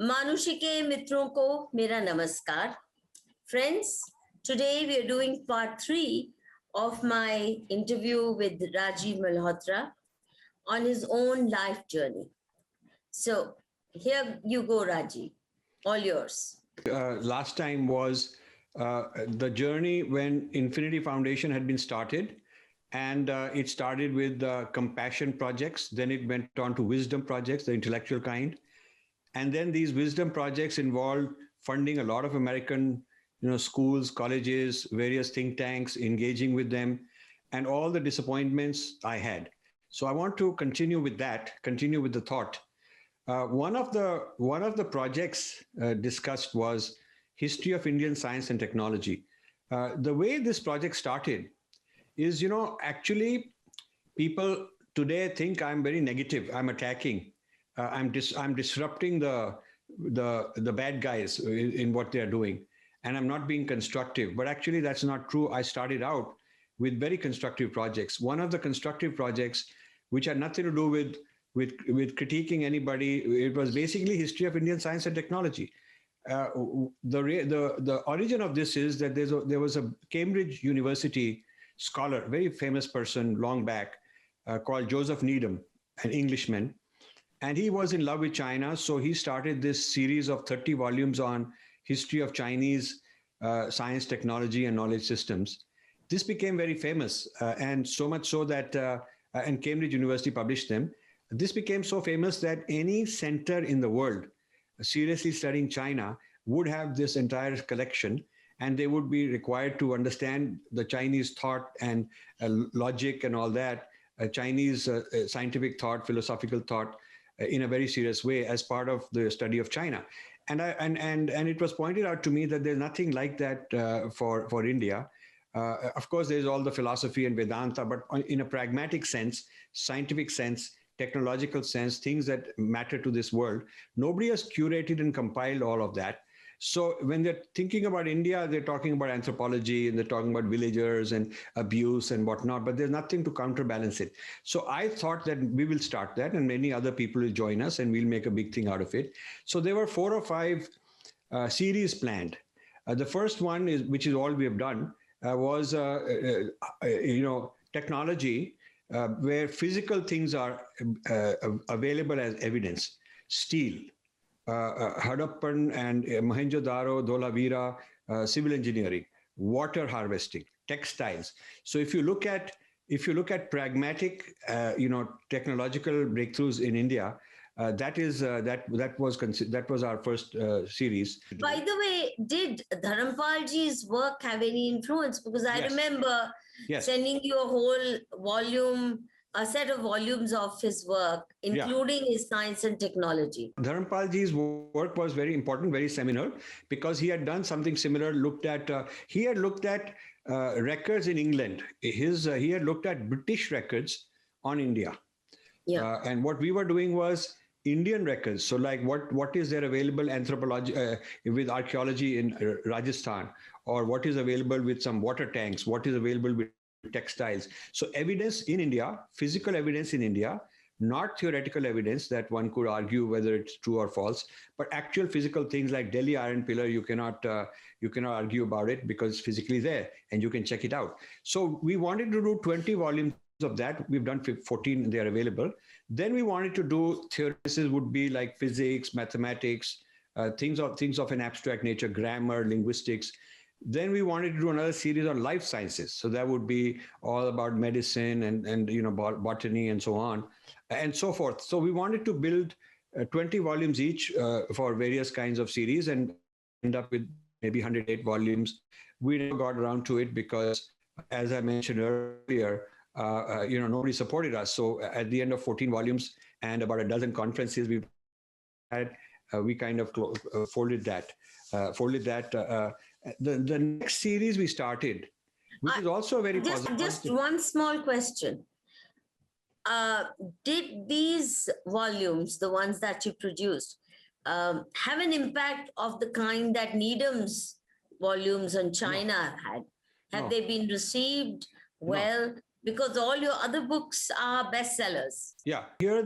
मानुषी के मित्रों को मेरा नमस्कार. Friends, today we are doing part 3 of my interview with Rajiv Malhotra on his own life journey. So, here you go, Rajiv. All yours. Last time was the journey when Infinity Foundation had been started, and it started with compassion projects. Then it went on to wisdom projects, the intellectual kind, and then these wisdom projects involved funding a lot of American, schools, colleges, various think tanks, engaging with them, and all the disappointments I had. So I want to continue with that, continue with the thought. One of the projects discussed was history of Indian science and technology. The way this project started is, actually people today think I'm very negative. I'm attacking. I'm disrupting the bad guys in what they are doing, and I'm not being constructive. But actually, that's not true. I started out with very constructive projects. One of the constructive projects, which had nothing to do with critiquing anybody, it was basically history of Indian science and technology. The origin of this is that there was a Cambridge University scholar, very famous person long back, called Joseph Needham, an Englishman, and he was in love with China. So he started this series of 30 volumes on history of Chinese science, technology, and knowledge systems. This became very famous, and so much so that and Cambridge University published them. This became so famous that any center in the world seriously studying China would have this entire collection, and they would be required to understand the Chinese thought and logic and all that, Chinese scientific thought, philosophical thought, in a very serious way as part of the study of China. And it was pointed out to me that there's nothing like that for India. Of course, there's all the philosophy and Vedanta, but in a pragmatic sense, scientific sense, technological sense, things that matter to this world, nobody has curated and compiled all of that. So when they're thinking about India, they're talking about anthropology and they're talking about villagers and abuse and whatnot, but there's nothing to counterbalance it. So I thought that we will start that, and many other people will join us, and we'll make a big thing out of it. So there were 4 or 5 series planned. The first one is, which is all we have done, was technology, where physical things are available as evidence. Steel, Harappan and Mohenjo-daro, Dholavira, civil engineering, water harvesting, textiles. So if you look at pragmatic, technological breakthroughs in India, that was our first series. By the way, did Dharampalji's work have any influence? Because I remember sending you a whole volume, a set of volumes of his work, including his science and technology. Dharampalji's work was very important, very seminal, because he had done something similar. He had looked at records in England. He had looked at British records on India. And what we were doing was Indian records. So like what is there available anthropology with archaeology in Rajasthan, or what is available with some water tanks, what is available with textiles. So evidence in India, physical evidence in India, not theoretical evidence that one could argue whether it's true or false, but actual physical things like Delhi Iron Pillar, you cannot argue about it because it's physically there and you can check it out. So we wanted to do 20 volumes of that. We've done 14, they are available. Then we wanted to do theories would be like physics, mathematics, things of an abstract nature, grammar, linguistics. Then we wanted to do another series on life sciences. So that would be all about medicine and botany and so on and so forth. So we wanted to build 20 volumes each for various kinds of series and end up with maybe 108 volumes. We never got around to it because, as I mentioned earlier, nobody supported us. So at the end of 14 volumes and about a dozen conferences we've had, we kind of folded that. The next series we started, which is also very positive. Just one small question. Did these volumes, the ones that you produced, have an impact of the kind that Needham's volumes on China had? Have they been received well? No. Because all your other books are bestsellers. Yeah, here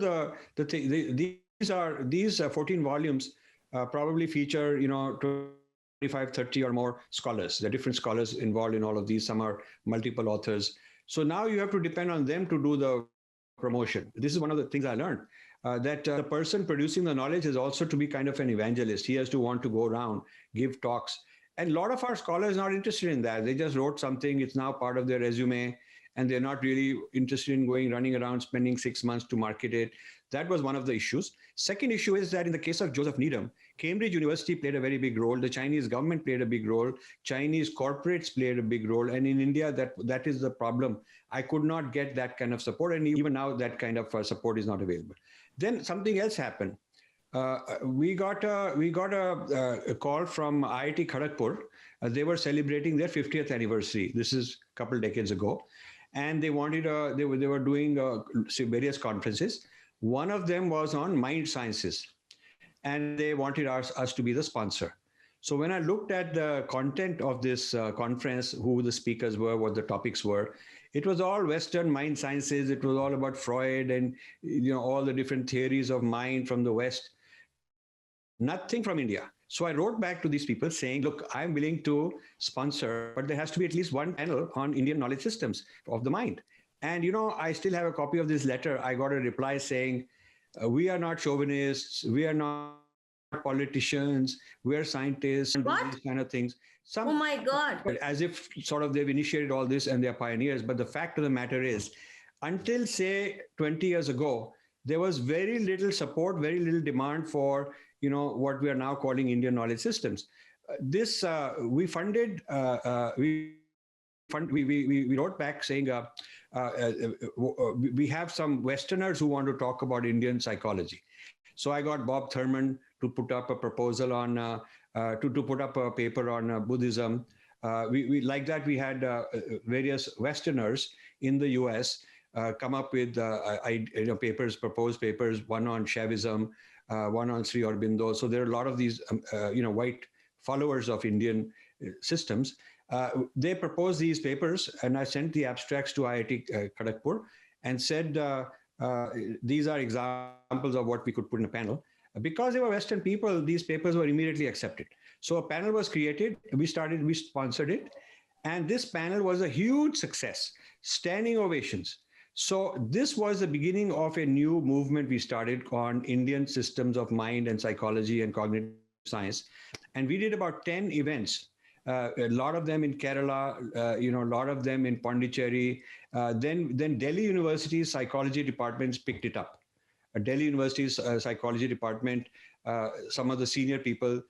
these 14 volumes probably feature, 25, 30 or more scholars. There are different scholars involved in all of these. Some are multiple authors. So now you have to depend on them to do the promotion. This is one of the things I learned, that the person producing the knowledge is also to be kind of an evangelist. He has to want to go around, give talks. And a lot of our scholars are not interested in that. They just wrote something, it's now part of their resume, and they're not really interested in running around, spending 6 months to market it. That was one of the issues. Second issue is that in the case of Joseph Needham, Cambridge University played a very big role. The Chinese government played a big role. Chinese corporates played a big role. And in India, that is the problem. I could not get that kind of support. And even now, that kind of support is not available. Then something else happened. We got a call from IIT Kharagpur. They were celebrating their 50th anniversary. This is a couple decades ago. And they wanted, they were doing various conferences. One of them was on mind sciences, and they wanted us to be the sponsor. So when I looked at the content of this conference, who the speakers were, what the topics were, it was all Western mind sciences. It was all about Freud and all the different theories of mind from the West. Nothing from India. So I wrote back to these people saying, look, I'm willing to sponsor, but there has to be at least one panel on Indian knowledge systems of the mind. And, I still have a copy of this letter. I got a reply saying, we are not chauvinists, we are not politicians, we are scientists, and these kind of things. Oh my God. As if sort of they've initiated all this and they're pioneers. But the fact of the matter is, until say 20 years ago, there was very little support, very little demand for what we are now calling Indian knowledge systems. We funded. We wrote back saying we have some Westerners who want to talk about Indian psychology. So I got Bob Thurman to put up a proposal on to put up a paper on Buddhism. We like that we had various Westerners in the U.S. Come up with papers, proposed papers, one on Shaivism, one on Sri Aurobindo. So there are a lot of these, white followers of Indian systems. They proposed these papers, and I sent the abstracts to IIT Kharagpur and said, these are examples of what we could put in a panel. Because they were Western people, these papers were immediately accepted. So a panel was created. We sponsored it. And this panel was a huge success, standing ovations. So this was the beginning of a new movement we started on Indian systems of mind and psychology and cognitive science. And we did about 10 events, a lot of them in Kerala, a lot of them in Pondicherry. Then Delhi University's psychology departments picked it up. Delhi University's psychology department, some of the senior people,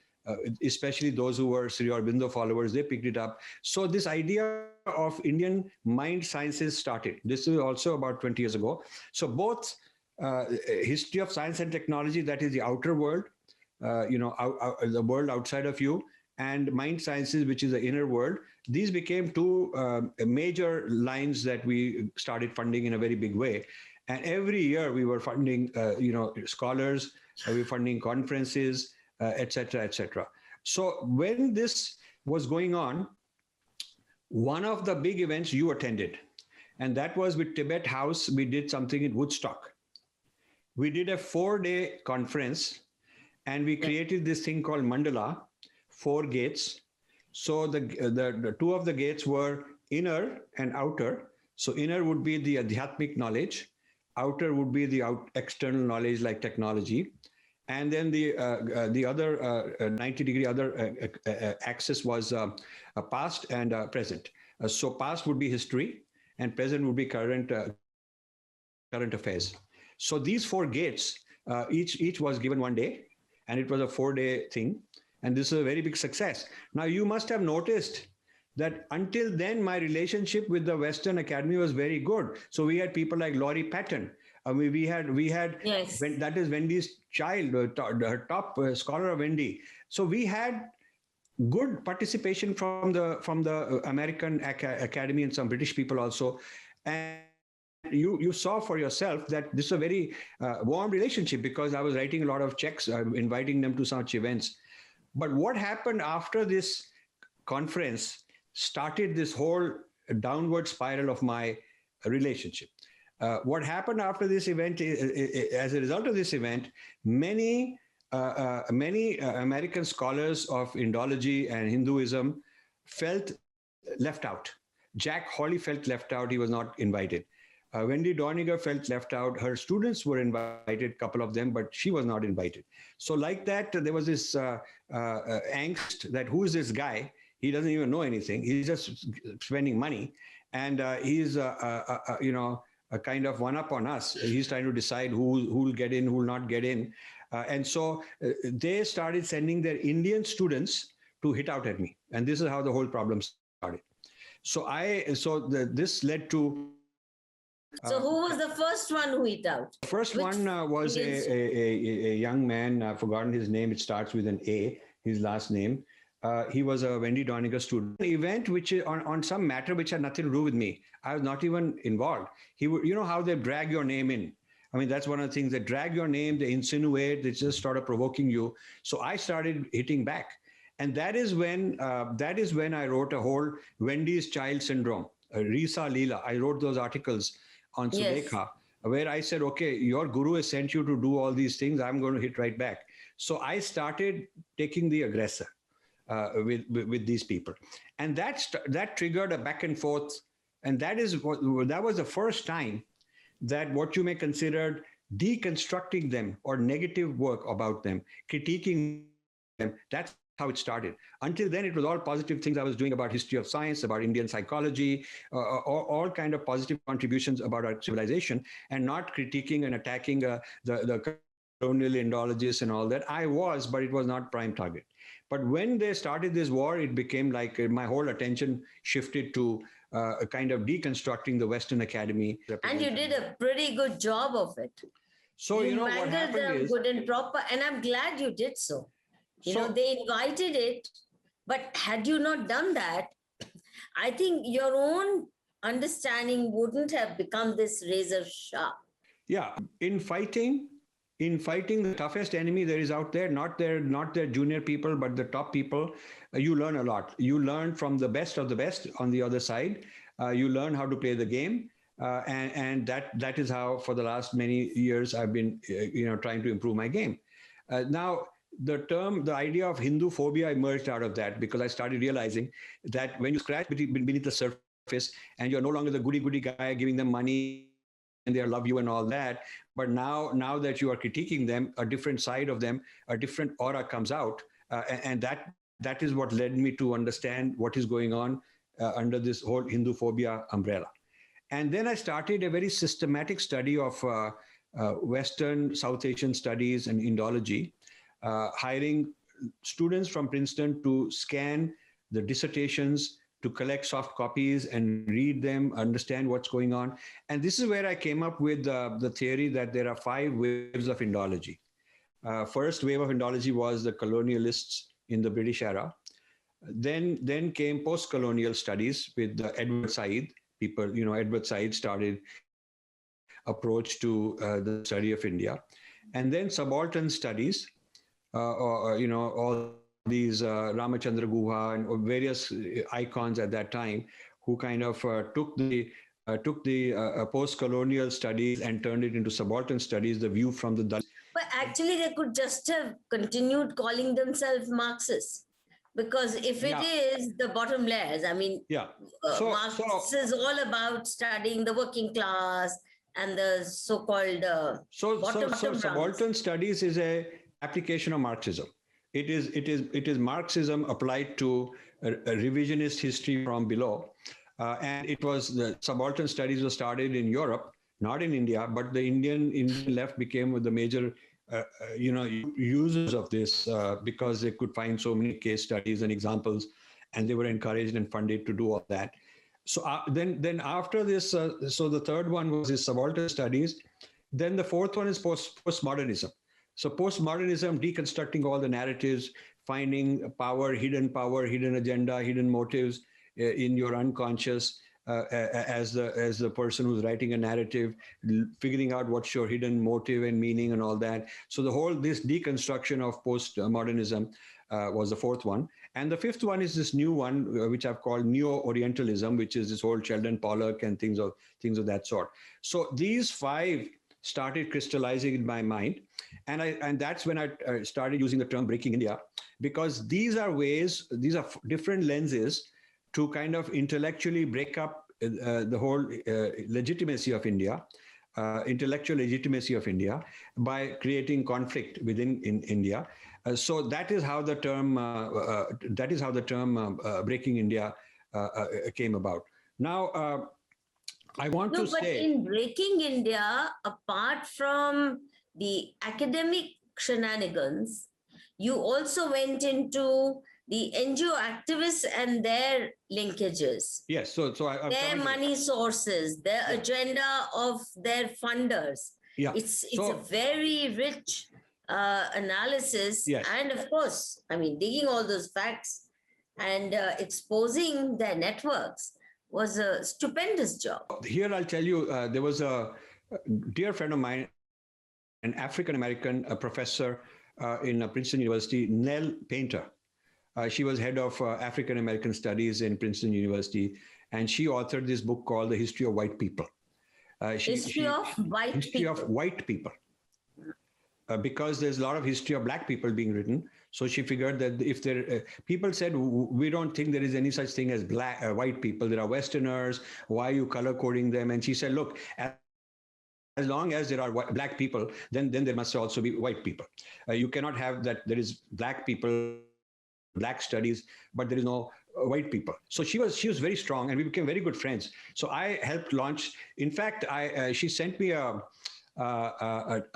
especially those who were Sri Aurobindo followers, they picked it up. So this idea of Indian mind sciences started. This is also about 20 years ago. So both history of science and technology, that is the outer world, the world outside of you, and mind sciences, which is the inner world. These became two major lines that we started funding in a very big way. And every year we were funding, scholars, we were funding conferences, et cetera, et cetera. So when this was going on, one of the big events you attended, and that was with Tibet House, we did something in Woodstock. We did a 4-day conference, and we created this thing called Mandala, 4 gates. So the two of the gates were inner and outer. So inner would be the adhyatmic knowledge, outer would be the external knowledge like technology. And then the other 90-degree axis was past and present. So past would be history, and present would be current affairs. So these 4 gates, each was given 1 day, and it was a 4-day thing. And this is a very big success. Now you must have noticed that until then, my relationship with the Western Academy was very good. So we had people like Laurie Patton. We had yes. That is Wendy's child, her top scholar of Wendy. So we had good participation from the American Academy and some British people also. And you saw for yourself that this is a very warm relationship, because I was writing a lot of checks, inviting them to such events. But what happened after this conference started this whole downward spiral of my relationship. What happened after this event, as a result of this event, many many American scholars of Indology and Hinduism felt left out. Jack Hawley felt left out. He was not invited. Wendy Dorniger felt left out. Her students were invited, a couple of them, but she was not invited. So like that, there was this angst that who is this guy? He doesn't even know anything. He's just spending money. And he's, a kind of one up on us. He's trying to decide who will get in, who will not get in. And so they started sending their Indian students to hit out at me. And this is how the whole problem started. This led to. So who was the first one who hit out? The first one was a young man. I've forgotten his name. It starts with an A, his last name. He was a Wendy Dorniger student. An event which is on some matter which had nothing to do with me. I was not even involved. He would, you know how they drag your name in. I mean, that's one of the things. They drag your name, they insinuate, they just sort of provoking you. So I started hitting back. And that is when I wrote a whole Wendy's Child Syndrome, Risa Leela. I wrote those articles on Sudekha, where I said, okay, your guru has sent you to do all these things. I'm going to hit right back. So I started taking the aggressor with these people. And that triggered a back and forth. And that was the first time that what you may consider deconstructing them or negative work about them, critiquing them, that's how it started. Until then, it was all positive things I was doing about history of science, about Indian psychology, all kind of positive contributions about our civilization, and not critiquing and attacking the colonial Indologists and all that. I was, but it was not prime target. But when they started this war, it became like my whole attention shifted to a kind of deconstructing the Western Academy. And you did a pretty good job of it. So, you know, what happened is... good and proper, and I'm glad you did so. You know, they invited it, but had you not done that, I think your own understanding wouldn't have become this razor sharp. Yeah, in fighting the toughest enemy there is out there, not their junior people, but the top people, you learn a lot. You learn from the best of the best on the other side. You learn how to play the game. And that is how, for the last many years, I've been, trying to improve my game. Now, the idea of Hindu phobia emerged out of that, because I started realizing that when you scratch beneath the surface and you're no longer the goody guy giving them money and they love you and all that, but now that you are critiquing them, a different side of them, a different aura comes out, and that is what led me to understand what is going on under this whole Hindu phobia umbrella. And then I started a very systematic study of Western South Asian studies and Indology, hiring students from Princeton to scan the dissertations, to collect soft copies and read them, understand what's going on. And this is where I came up with the theory that there are 5 waves of Indology. First wave of Indology was the colonialists in the British era. Then came post-colonial studies with Edward Said. People, Edward Said started approach to the study of India. And then subaltern studies, all these Ramachandra Guha and various icons at that time, who kind of took the post-colonial studies and turned it into subaltern studies, the view from the Dalits. But actually, they could just have continued calling themselves Marxists, because if it is the bottom layers, I mean, Marx is all about studying the working class and the so-called bottom subaltern studies is a application of Marxism. It is Marxism applied to a revisionist history from below, and it was the subaltern studies were started in Europe, not in India, but the Indian left became the major users of this because they could find so many case studies and examples, and they were encouraged and funded to do all that. So then after this, so the third one was this subaltern studies. Then the fourth one is postmodernism. So postmodernism, deconstructing all the narratives, finding power, hidden agenda, hidden motives in your unconscious, as the person who's writing a narrative, figuring out what's your hidden motive and meaning and all that. So this deconstruction of postmodernism was the fourth one. And the fifth one is this new one, which I've called Neo-Orientalism, which is this whole Sheldon Pollock and things of that sort. So these 5 started crystallizing in my mind. And that's when I started using the term breaking India, because these are different lenses to kind of intellectually break up the whole legitimacy of India, intellectual legitimacy of India, by creating conflict within India. So that is how the term breaking India came about. Now, I want to But say, in breaking India, apart from the academic shenanigans, you also went into the NGO activists and their linkages, yes. I've their covered money sources, their agenda of their funders. Yeah. It's a very rich analysis. Yes. And of course, I mean, digging all those facts and exposing their networks was a stupendous job. Here, I'll tell you, there was a dear friend of mine, an African-American professor in Princeton University, Nell Painter. She was head of African-American studies in Princeton University, and she authored this book called The History of White People. History of white people. Because there's a lot of history of black people being written. So she figured that if there, people said, we don't think there is any such thing as white people. There are Westerners. Why are you color coding them? And she said, look, as long as there are black people, then there must also be white people. You cannot have that there is black people, black studies, but there is no white people. So she was very strong, and we became very good friends. So I helped launch. In fact, she sent me a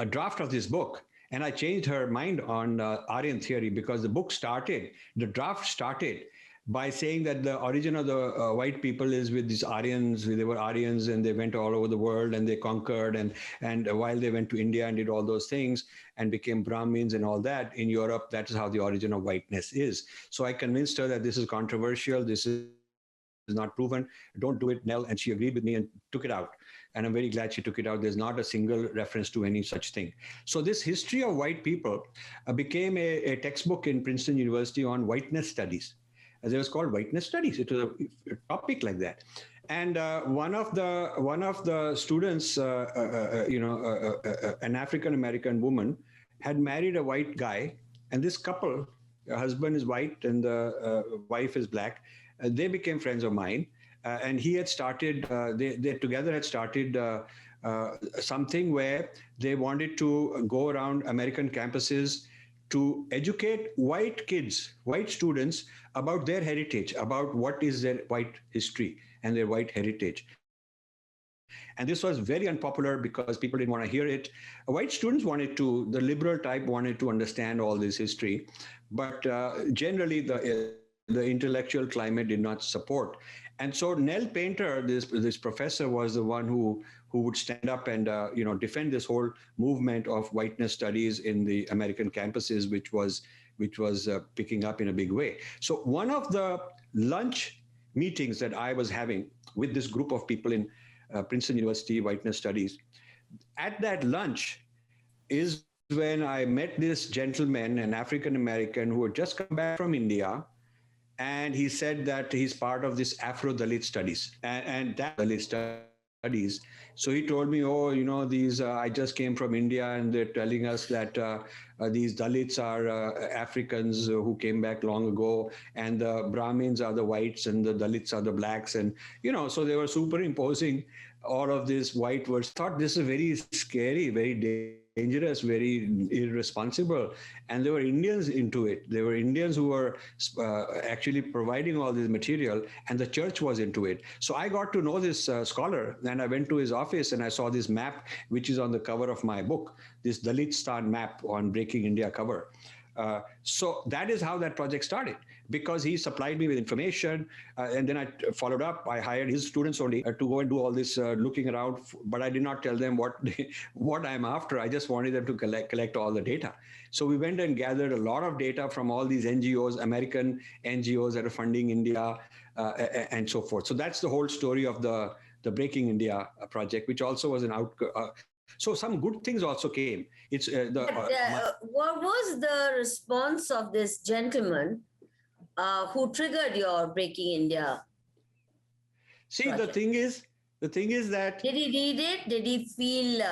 draft of this book, and I changed her mind on Aryan theory, because the draft started by saying that the origin of the white people is with these Aryans. They were Aryans, and they went all over the world, and they conquered, and while they went to India and did all those things and became Brahmins and all that in Europe, that is how the origin of whiteness is. So I convinced her that this is controversial, this is not proven, don't do it, Nell, and she agreed with me and took it out. And I'm very glad she took it out. There's not a single reference to any such thing. So this history of white people became a textbook in Princeton University on whiteness studies. As it was called whiteness studies. It was a topic like that. And one of the students, an African-American woman, had married a white guy. And this couple, the husband is white and the wife is black. They became friends of mine. And he had started, they together had started something where they wanted to go around American campuses to educate white kids, white students, about their heritage, about what is their white history and their white heritage. And this was very unpopular because people didn't want to hear it. White students the liberal type wanted to understand all this history, but generally the intellectual climate did not support. And so Nell Painter, this professor, was the one who would stand up and defend this whole movement of whiteness studies in the American campuses, which was picking up in a big way. So one of the lunch meetings that I was having with this group of people in Princeton University Whiteness Studies, at that lunch is when I met this gentleman, an African American who had just come back from India. And he said that he's part of this Afro-Dalit studies and that Dalit studies. So he told me, these, I just came from India and they're telling us that these Dalits are Africans who came back long ago, and the Brahmins are the whites and the Dalits are the blacks. And, so they were superimposing all of this white words. Thought this is very scary, very dangerous, very irresponsible. And there were Indians into it. There were Indians who were actually providing all this material, and the church was into it. So I got to know this scholar, and I went to his office and I saw this map, which is on the cover of my book, this Dalithistan map on Breaking India cover. So that is how that project started, because he supplied me with information, and then I followed up. I hired his students only to go and do all this looking around, but I did not tell them what I'm after. I just wanted them to collect all the data. So we went and gathered a lot of data from all these NGOs, American NGOs that are funding India, and so forth. So that's the whole story of the Breaking India project, which also was an so some good things also came. It's what was the response of this gentleman who triggered your Breaking India? See, project? the thing is that did he read it? Did he feel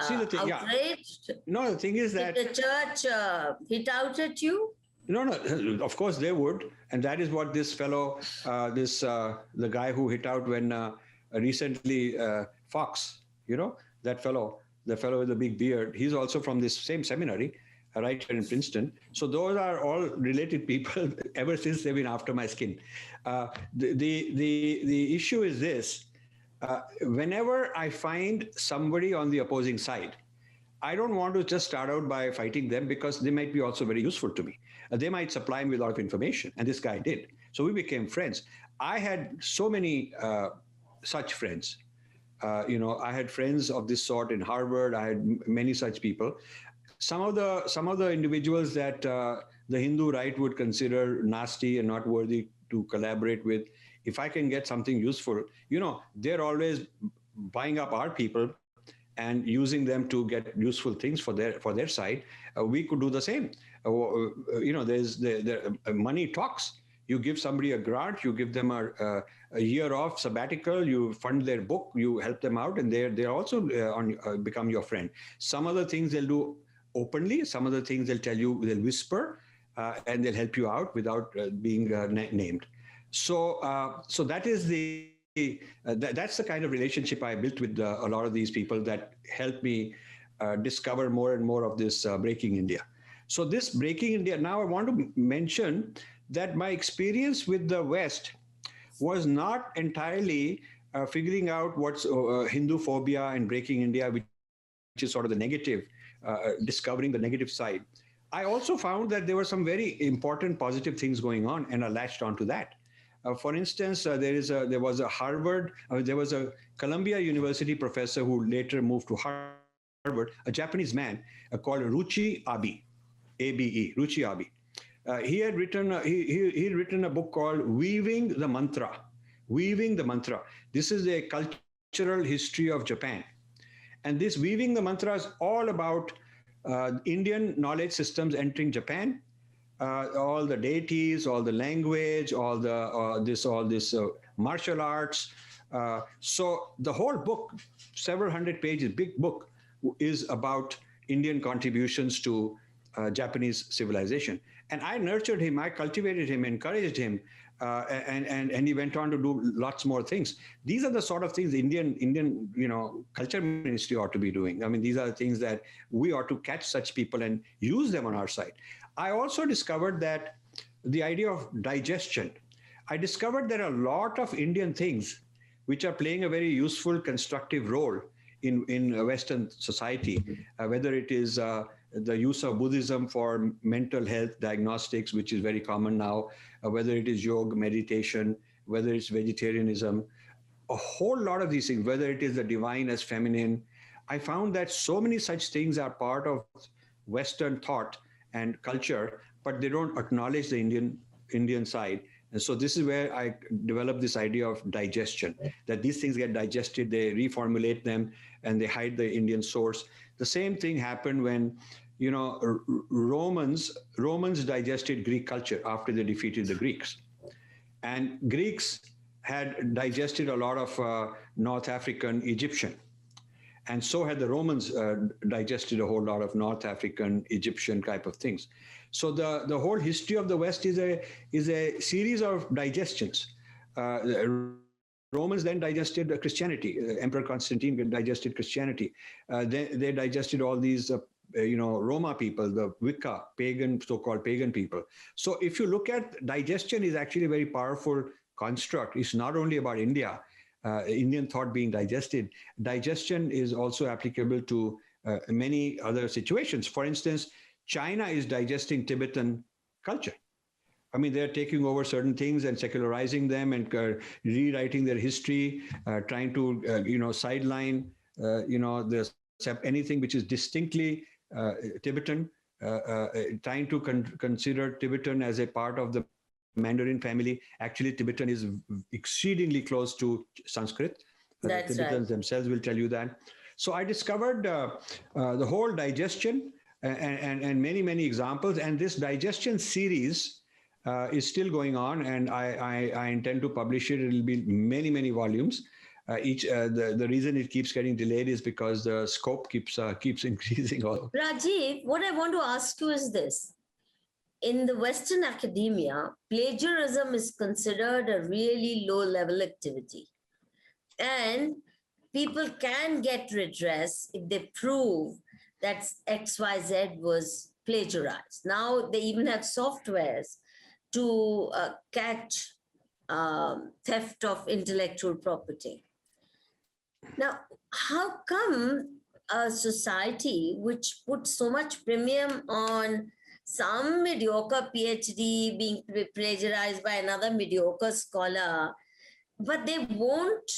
See the thing, yeah. outraged? No, the thing is Did that the church hit out at you? no, of course they would, and that is what this fellow, the guy who hit out when recently Fox, that fellow, the fellow with the big beard, he's also from this same seminary, right here in Princeton. So those are all related people ever since they've been after my skin. The issue is this: whenever I find somebody on the opposing side, I don't want to just start out by fighting them because they might be also very useful to me. They might supply me with a lot of information, and this guy did. So we became friends. I had so many such friends. I had friends of this sort in Harvard. I had many such people. Some of the individuals that the Hindu right would consider nasty and not worthy to collaborate with, if I can get something useful, they're always buying up our people and using them to get useful things for their side. We could do the same. There's money talks. You give somebody a grant, you give them a year off sabbatical, you fund their book, you help them out, and they're also become your friend. Some other things they'll do openly, some other things they'll tell you, they'll whisper, and they'll help you out without being named. So that is that's the kind of relationship I built with a lot of these people that helped me discover more and more of this Breaking India. So this Breaking India, now I want to mention that my experience with the West was not entirely figuring out what's Hindu phobia and Breaking India, which is sort of the negative, discovering the negative side. I also found that there were some very important positive things going on, and I latched onto that. For instance, there was a Columbia University professor who later moved to Harvard, a Japanese man called Ruchi Abe, A-B-E, Ruchi Abe. He had written a book called Weaving the Mantra. Weaving the Mantra. This is a cultural history of Japan. And this Weaving the Mantra is all about Indian knowledge systems entering Japan, all the deities, all the language, all this martial arts. So the whole book, several hundred pages, big book, is about Indian contributions to Japanese civilization. And I nurtured him, I cultivated him, encouraged him, and he went on to do lots more things. These are the sort of things the Indian culture ministry ought to be doing. I mean, these are the things that we ought to catch such people and use them on our side. I also discovered that the idea of digestion. I discovered there are a lot of Indian things which are playing a very useful, constructive role in Western society, whether it is the use of Buddhism for mental health diagnostics, which is very common now, whether it is yoga, meditation, whether it's vegetarianism, a whole lot of these things, whether it is the divine as feminine. I found that so many such things are part of Western thought and culture, but they don't acknowledge the Indian side. And so this is where I developed this idea of digestion, that these things get digested, they reformulate them, and they hide the Indian source. The same thing happened when, Romans digested Greek culture after they defeated the Greeks. And Greeks had digested a lot of North African Egyptian. And so had the Romans digested a whole lot of North African, Egyptian type of things. So the whole history of the West is a series of digestions. Romans then digested Christianity. Emperor Constantine digested Christianity. They digested all these, Roma people, the Wicca, so-called pagan people. So if you look at digestion, is actually a very powerful construct. It's not only about India. Indian thought being digested. Digestion is also applicable to many other situations. For instance, China is digesting Tibetan culture. I mean, they're taking over certain things and secularizing them and rewriting their history, trying to, sideline, anything which is distinctly Tibetan, trying to consider Tibetan as a part of the Mandarin family. Actually, Tibetan is exceedingly close to Sanskrit. That's Tibetans themselves will tell you that. So I discovered the whole digestion and many, many examples. And this digestion series is still going on, and I intend to publish it. It will be many, many volumes. The reason it keeps getting delayed is because the scope keeps increasing. Also, Rajiv, what I want to ask you is this. In the Western academia, plagiarism is considered a really low-level activity. And people can get redress if they prove that XYZ was plagiarized. Now they even have softwares to catch theft of intellectual property. Now, how come a society which puts so much premium on some mediocre PhD being plagiarized by another mediocre scholar, but they won't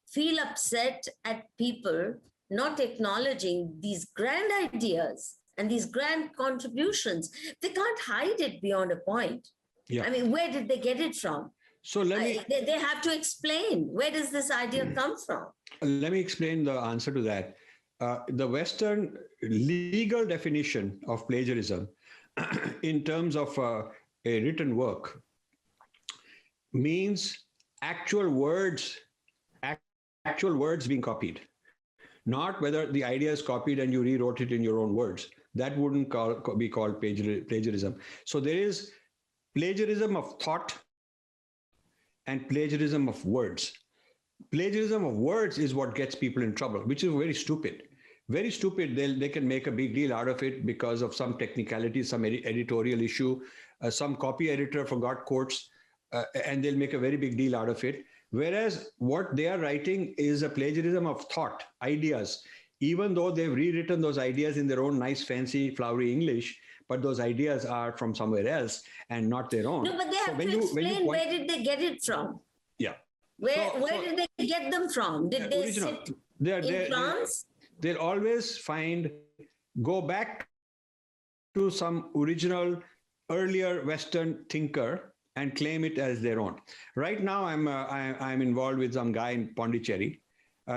feel upset at people not acknowledging these grand ideas and these grand contributions? They can't hide it beyond a point. yeah. I mean, where did they get it from? So let me. They have to explain, where does this idea come from? Let me explain the answer to that. The Western legal definition of plagiarism in terms of a written work means actual words being copied, not whether the idea is copied and you rewrote it in your own words. That wouldn't be called plagiarism. So there is plagiarism of thought and plagiarism of words. Plagiarism of words is what gets people in trouble, which is very stupid. Very stupid. They can make a big deal out of it because of some technicality, some editorial issue. Some copy editor forgot quotes, and they'll make a very big deal out of it. Whereas what they are writing is a plagiarism of thought, ideas, even though they've rewritten those ideas in their own nice, fancy, flowery English, but those ideas are from somewhere else and not their own. No, but they have to explain where did they get it from? Yeah. Where did they get them from? Did they original. sit in France? They'll always go back to some original, earlier Western thinker and claim it as their own. Right now, I'm involved with some guy in Pondicherry.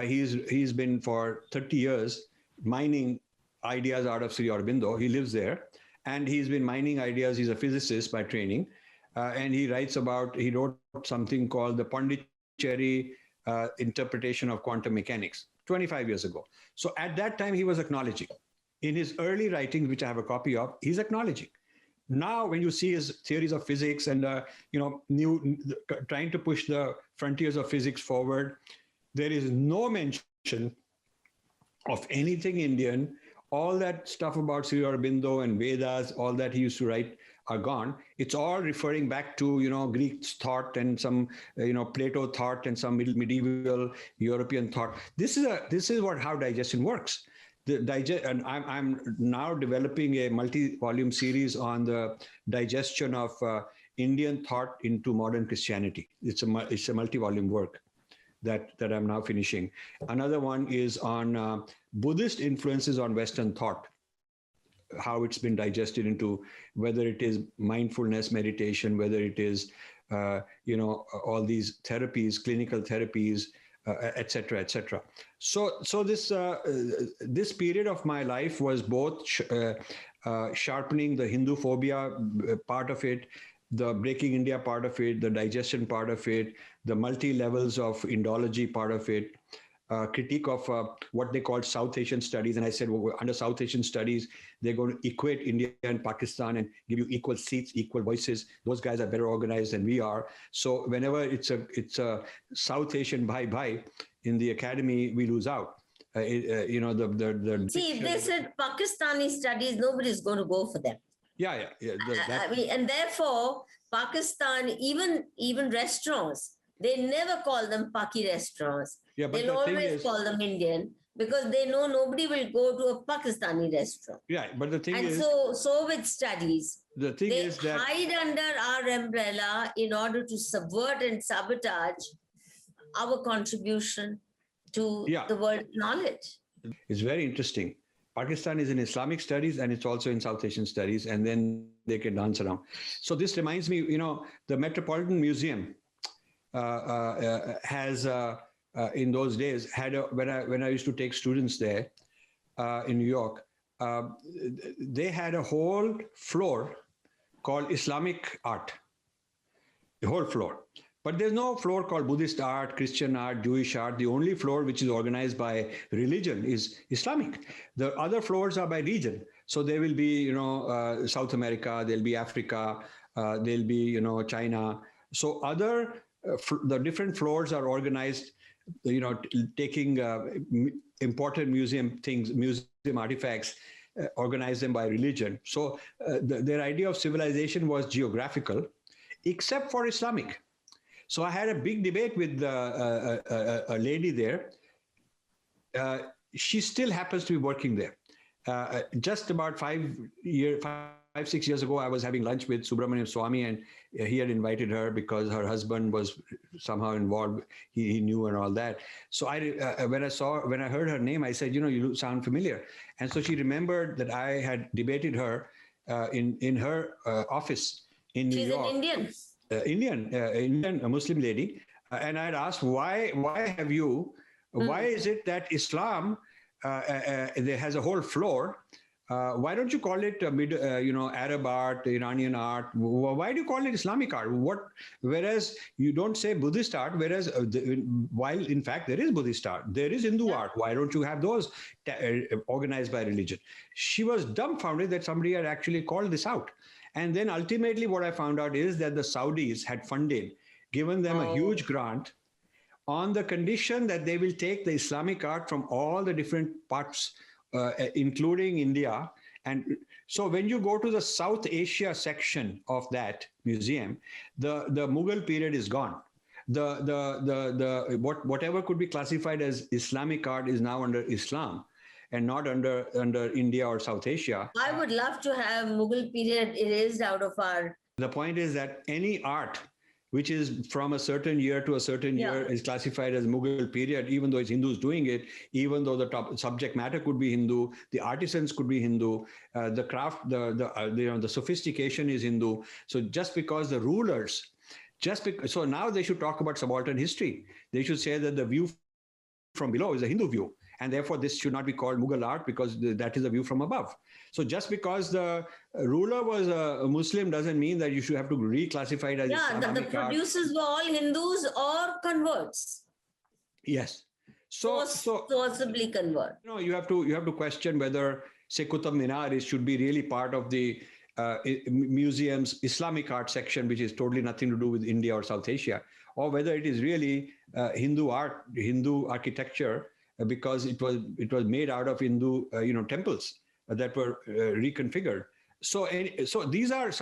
He's been for 30 years mining ideas out of Sri Aurobindo. He lives there, and he's been mining ideas. He's a physicist by training, and he wrote something called the Pondicherry interpretation of quantum mechanics 25 years ago. So at that time, he was acknowledging. In his early writings, which I have a copy of, he's acknowledging. Now, when you see his theories of physics and trying to push the frontiers of physics forward, there is no mention of anything Indian. All that stuff about Sri Aurobindo and Vedas, all that he used to write, are gone. It's all referring back to Greek thought and some Plato thought and some medieval European thought. This is how digestion works. And I'm now developing a multi-volume series on the digestion of Indian thought into modern Christianity. It's a multi-volume work that I'm now finishing. Another one is on Buddhist influences on Western thought, how it's been digested into, whether it is mindfulness meditation, whether it is all these therapies, clinical therapies, et cetera, et cetera. So this period of my life was both sharpening the Hindu phobia part of it, the breaking India part of it, the digestion part of it, the multi-levels of Indology part of it, critique of what they called South Asian studies. And I said, well, under South Asian studies, they're going to equate India and Pakistan and give you equal seats, equal voices. Those guys are better organized than we are. So whenever it's a South Asian bye-bye in the academy, we lose out. See, if they said Pakistani studies, nobody's going to go for them. Yeah. And therefore, Pakistan, even restaurants, they never call them Paki restaurants. Yeah, but they'll always call them Indian because they know nobody will go to a Pakistani restaurant. Yeah, but the thing is... And so with studies, the thing is that hide under our umbrella in order to subvert and sabotage our contribution to the world knowledge. It's very interesting. Pakistan is in Islamic studies and it's also in South Asian studies, and then they can dance around. So this reminds me, the Metropolitan Museum has, in those days, had when I used to take students there in New York, they had a whole floor called Islamic art, the whole floor. But there's no floor called Buddhist art, Christian art, Jewish art. The only floor which is organized by religion is Islamic. The other floors are by region. So there will be, South America, there'll be Africa, there'll be, China. So the different floors are organized, taking important museum things, museum artifacts, organize them by religion. So their idea of civilization was geographical, except for Islamic. So I had a big debate with a lady there. She still happens to be working there. Just about 5-6 years ago, I was having lunch with Subramanian Swami, and he had invited her because her husband was somehow involved. He knew and all that. So when I heard her name, I said, you sound familiar. And so she remembered that I had debated her in her office in New York. She's an Indian. Indian, a Muslim lady. And I'd asked, why is it that Islam there has a whole floor? Why don't you call it Arab art, Iranian art? Why do you call it Islamic art? Whereas you don't say Buddhist art, whereas while in fact there is Buddhist art, there is Hindu art. Why don't you have those organized by religion? She was dumbfounded that somebody had actually called this out. And then ultimately what I found out is that the Saudis had given them a huge grant on the condition that they will take the Islamic art from all the different parts, including India. And so when you go to the South Asia section of that museum, the Mughal period is gone. Whatever could be classified as Islamic art is now under Islam and not under India or South Asia. I would love to have Mughal period erased out of our... The point is that any art which is from a certain year to a certain year is classified as Mughal period, even though it's Hindus doing it, even though the subject matter could be Hindu, the artisans could be Hindu, the craft, the sophistication is Hindu. So just because the rulers, so now they should talk about subaltern history. They should say that the view from below is a Hindu view. And therefore, this should not be called Mughal art because that is a view from above. So just because the ruler was a Muslim doesn't mean that you should have to reclassify it as Islamic art. The producers were all Hindus or converts. Yes. So possibly convert. You have to question whether, say, Qutub Minar should be really part of the museum's Islamic art section, which is totally nothing to do with India or South Asia, or whether it is really Hindu art, Hindu architecture, because it was made out of Hindu temples that were reconfigured. So these are,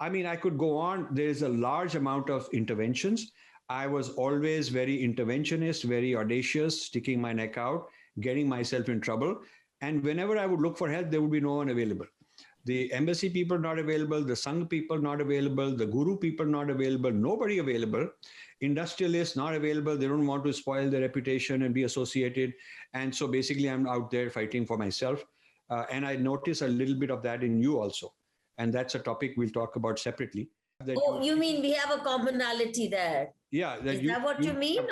I could go on. There is a large amount of interventions. I was always very interventionist, very audacious, sticking my neck out, getting myself in trouble. And whenever I would look for help, there would be no one available. The embassy people not available, the Sangh people not available, the Guru people not available, nobody available. Industrialists not available. They don't want to spoil their reputation and be associated. And so basically I'm out there fighting for myself. And I notice a little bit of that in you also. And that's a topic we'll talk about separately. You mean we have a commonality there? Yeah. Is that what you mean?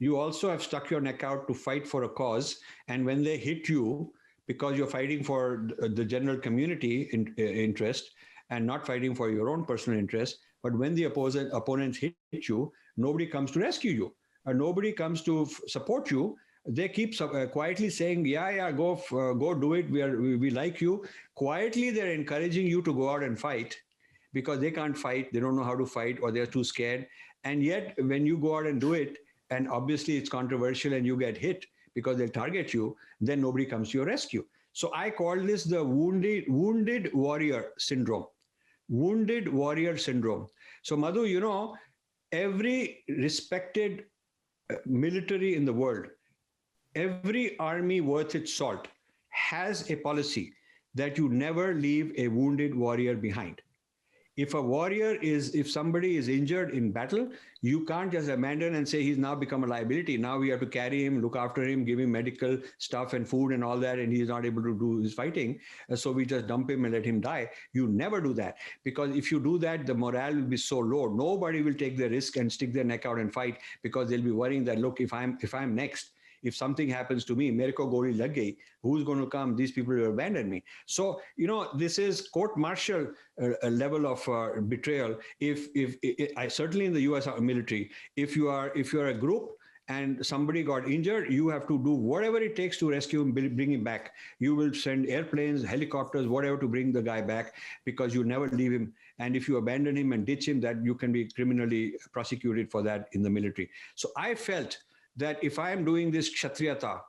You also have stuck your neck out to fight for a cause. And when they hit you, because you're fighting for the general community interest and not fighting for your own personal interest, but when the opponents hit you, nobody comes to rescue you, or nobody comes to support you. They keep quietly saying, go do it. We like you. Quietly, they're encouraging you to go out and fight because they can't fight. They don't know how to fight, or they're too scared. And yet when you go out and do it, and obviously it's controversial and you get hit because they'll target you, then nobody comes to your rescue. So I call this the wounded warrior syndrome. Wounded warrior syndrome. So Madhu, every respected military in the world, every army worth its salt has a policy that you never leave a wounded warrior behind. If somebody is injured in battle, you can't just abandon and say he's now become a liability. Now we have to carry him, look after him, give him medical stuff and food and all that, and he's not able to do his fighting. So we just dump him and let him die. You never do that, because if you do that, the morale will be so low. Nobody will take the risk and stick their neck out and fight, because they'll be worrying that, look, if I'm next, if something happens to me, mere ko goli lag gayi, who's going to come? These people will abandon me. So, this is court-martial level of betrayal. If I certainly in the U.S. military, if you are a group and somebody got injured, you have to do whatever it takes to rescue him, bring him back. You will send airplanes, helicopters, whatever to bring the guy back, because you never leave him. And if you abandon him and ditch him, that you can be criminally prosecuted for that in the military. So I felt that if I am doing this kshatriyata,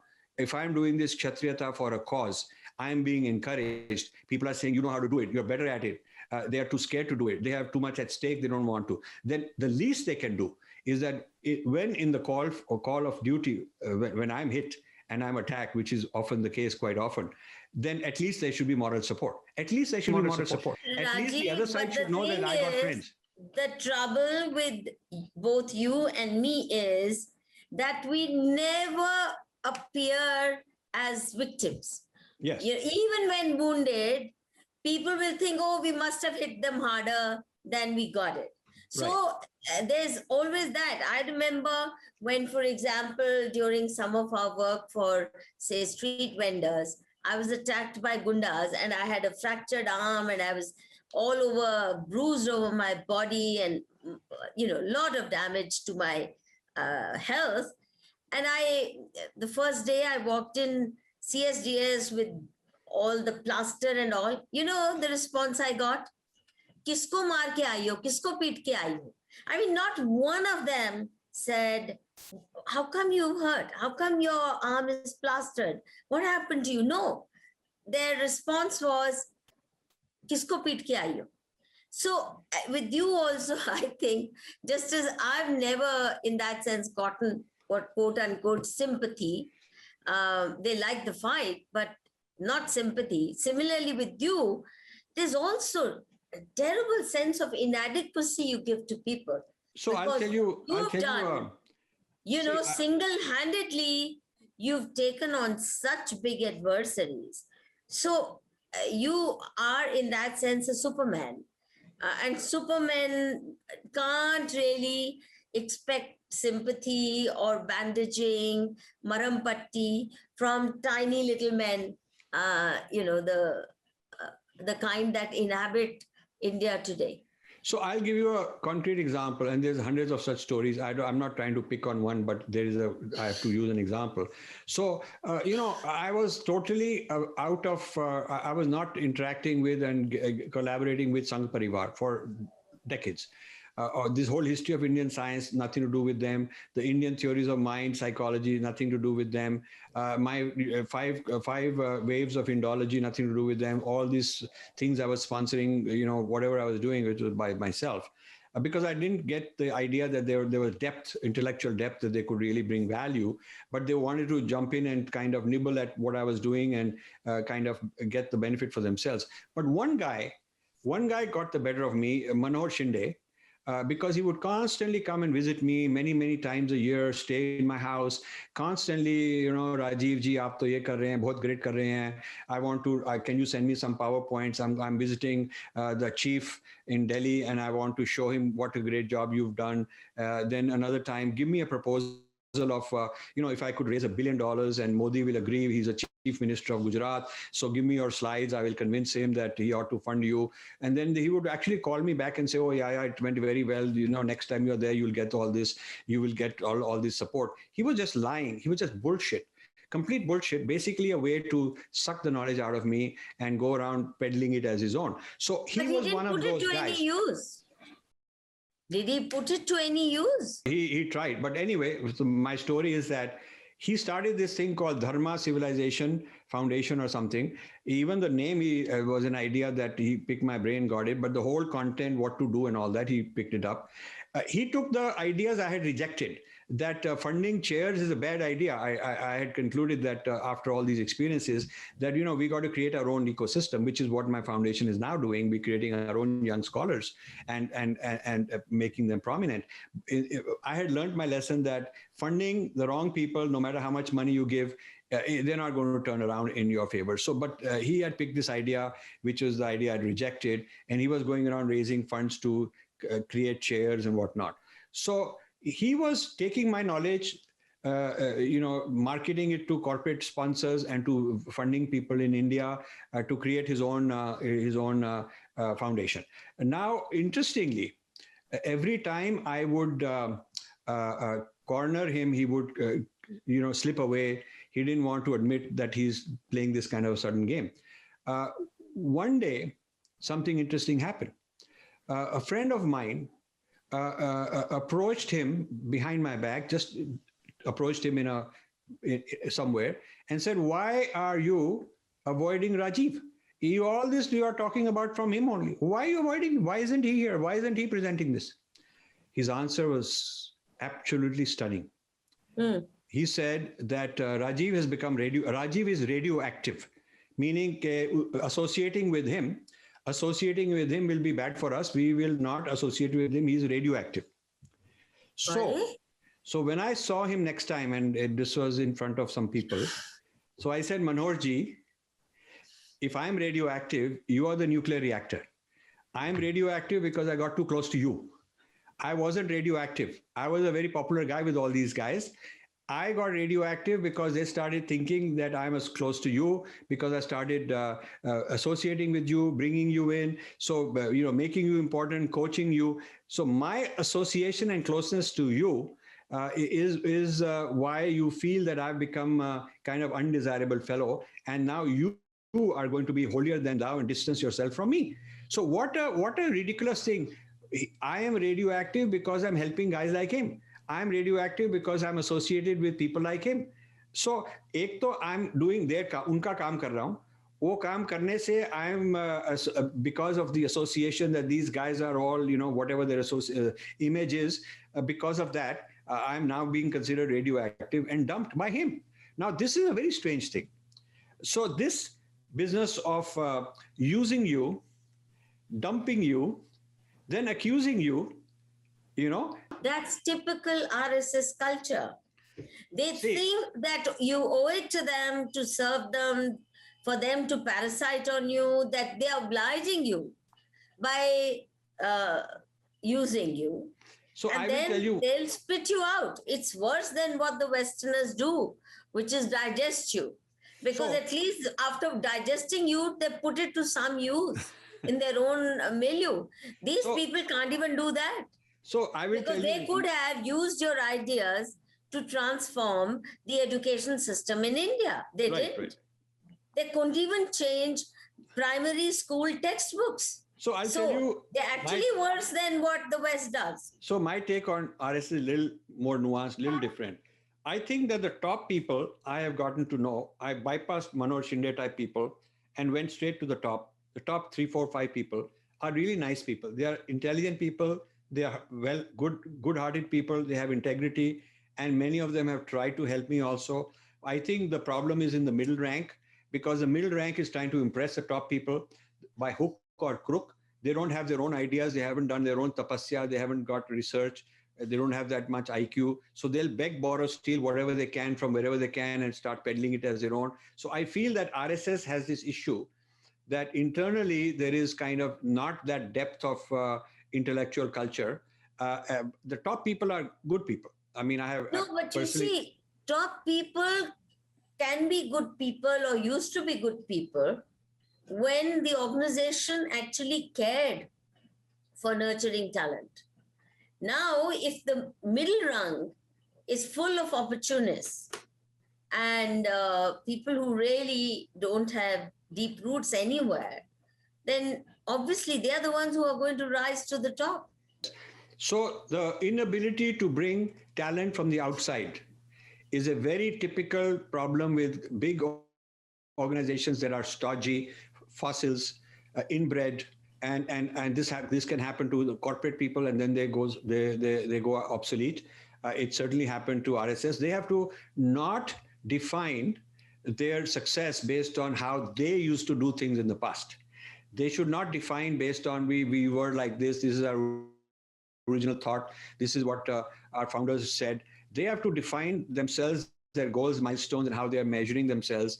for a cause, I am being encouraged. People are saying, you know how to do it. You're better at it. They are too scared to do it. They have too much at stake. They don't want to. Then the least they can do is that when in the call of duty, when I'm hit and I'm attacked, which is often the case quite often, then at least there should be moral support. At least there should be moral support. At least the other side should know that I got friends. The trouble with both you and me is that we never appear as victims. Yes. Even when wounded, people will think, oh, we must have hit them harder than we got it. So there's always that. I remember when, for example, during some of our work for, say, street vendors, I was attacked by gundas and I had a fractured arm and I was all over, bruised over my body and, a lot of damage to my health. And the first day I walked in CSDS with all the plaster and all, the response I got, kisko maar ke aayi ho, kisko peet ke aayi ho? I mean, not one of them said, how come you hurt? How come your arm is plastered? What happened to you? No. Their response was, kisko peet ke aayi ho? So with you also, I think, just as I've never in that sense gotten what quote unquote sympathy, they like the fight, but not sympathy. Similarly with you, there's also a terrible sense of inadequacy you give to people. So I'll tell you, single-handedly, you've taken on such big adversaries. So you are in that sense a Superman. And Supermen can't really expect sympathy or bandaging, marampatti from tiny little men, the kind that inhabit India today. So I'll give you a concrete example, and there's hundreds of such stories. I'm not trying to pick on one, but I have to use an example. So, I was totally out of, I was not interacting with and collaborating with Sangh Parivar for decades. This whole history of Indian science, nothing to do with them. The Indian theories of mind, psychology, nothing to do with them. My five waves of Indology, nothing to do with them. All these things I was sponsoring, whatever I was doing, it was by myself. Because I didn't get the idea that there was depth, intellectual depth, that they could really bring value, but they wanted to jump in and kind of nibble at what I was doing and kind of get the benefit for themselves. But one guy got the better of me, Manohar Shinde, because he would constantly come and visit me many, many times a year, stay in my house, constantly, Rajiv ji, aap to ye kar rahe hain, bahut great kar rahe hain. I want to, can you send me some PowerPoints? I'm visiting the chief in Delhi and I want to show him what a great job you've done. Then another time, give me a proposal of, if I could raise $1 billion and Modi will agree, he's a chief minister of Gujarat. So give me your slides. I will convince him that he ought to fund you. And then he would actually call me back and say, oh yeah, it went very well. Next time you're there, you'll get all this. You will get all this support. He was just lying. He was just bullshit. Complete bullshit, basically a way to suck the knowledge out of me and go around peddling it as his own. So he was one of those guys. Any use. Did he put it to any use? He tried. But anyway, my story is that he started this thing called Dharma Civilization Foundation or something. Even the name was an idea that he picked my brain, got it. But the whole content, what to do and all that, he picked it up. He took the ideas I had rejected, that funding chairs is a bad idea. I had concluded that after all these experiences, that, we got to create our own ecosystem, which is what my foundation is now doing. We're creating our own young scholars and making them prominent. I had learned my lesson that funding the wrong people, no matter how much money you give, they're not going to turn around in your favor. So, but he had picked this idea, which was the idea I'd rejected, and he was going around raising funds to create chairs and whatnot. So he was taking my knowledge, marketing it to corporate sponsors and to funding people in India to create his own foundation. Now, interestingly, every time I would corner him, he would slip away. He didn't want to admit that he's playing this kind of a sudden game. One day, something interesting happened. A friend of mine approached him behind my back, just approached him somewhere and said, "Why are you avoiding Rajiv? All this you are talking about from him only. Why are you avoiding? Why isn't he here? Why isn't he presenting this?" His answer was absolutely stunning. He said that Rajiv has become Rajiv is radioactive, meaning associating with him will be bad for us. We will not associate with him. He's radioactive. So when I saw him next time, and this was in front of some people, so I said, "Manoharji, if I'm radioactive, you are the nuclear reactor. I'm radioactive because I got too close to you. I wasn't radioactive. I was a very popular guy with all these guys. I got radioactive because they started thinking that I was close to you, because I started associating with you, bringing you in, so making you important, coaching you. So my association and closeness to you is why you feel that I've become a kind of undesirable fellow, and now you are going to be holier than thou and distance yourself from me." So what a ridiculous thing. I am radioactive because I'm helping guys like him. I'm radioactive because I'm associated with people like him. So एक तो I'm doing उनका काम कर रहा हूँ. वो काम करने से I'm because of the association that these guys are all, whatever their image is, because of that, I'm now being considered radioactive and dumped by him. Now, this is a very strange thing. So this business of using you, dumping you, then accusing you, That's typical RSS culture. They think that you owe it to them to serve them, for them to parasite on you, that they are obliging you by using you. So and I then will tell you, they'll spit you out. It's worse than what the Westerners do, which is digest you. Because at least after digesting you, they put it to some use in their own milieu. These people can't even do that. So I will tell you, because they could have used your ideas to transform the education system in India. They didn't. Right. They couldn't even change primary school textbooks. So I'll tell you, they're actually worse than what the West does. So my take on RS is a little more nuanced, a little different. I think that the top people I have gotten to know, I bypassed Manoj Shinde type people and went straight to the top. The top 3, 4, 5 people are really nice people. They are intelligent people. They are good-hearted people. They have integrity, and many of them have tried to help me also. I think the problem is in the middle rank, because the middle rank is trying to impress the top people by hook or crook. They don't have their own ideas. They haven't done their own tapasya. They haven't got research. They don't have that much IQ. So they'll beg, borrow, steal whatever they can from wherever they can and start peddling it as their own. So I feel that RSS has this issue that internally there is kind of not that depth of intellectual culture. The top people are good people. I mean, I have... No, but you see, top people can be good people or used to be good people when the organization actually cared for nurturing talent. Now, if the middle rung is full of opportunists and people who really don't have deep roots anywhere, then obviously they are the ones who are going to rise to the top. So the inability to bring talent from the outside is a very typical problem with big organizations that are stodgy, fossils, inbred, and this can happen to the corporate people, and then they go obsolete. It certainly happened to RSS. They have to not define their success based on how they used to do things in the past. They should not define based on we were like this. This is our original thought. This is what our founders said. They have to define themselves, their goals, milestones, and how they are measuring themselves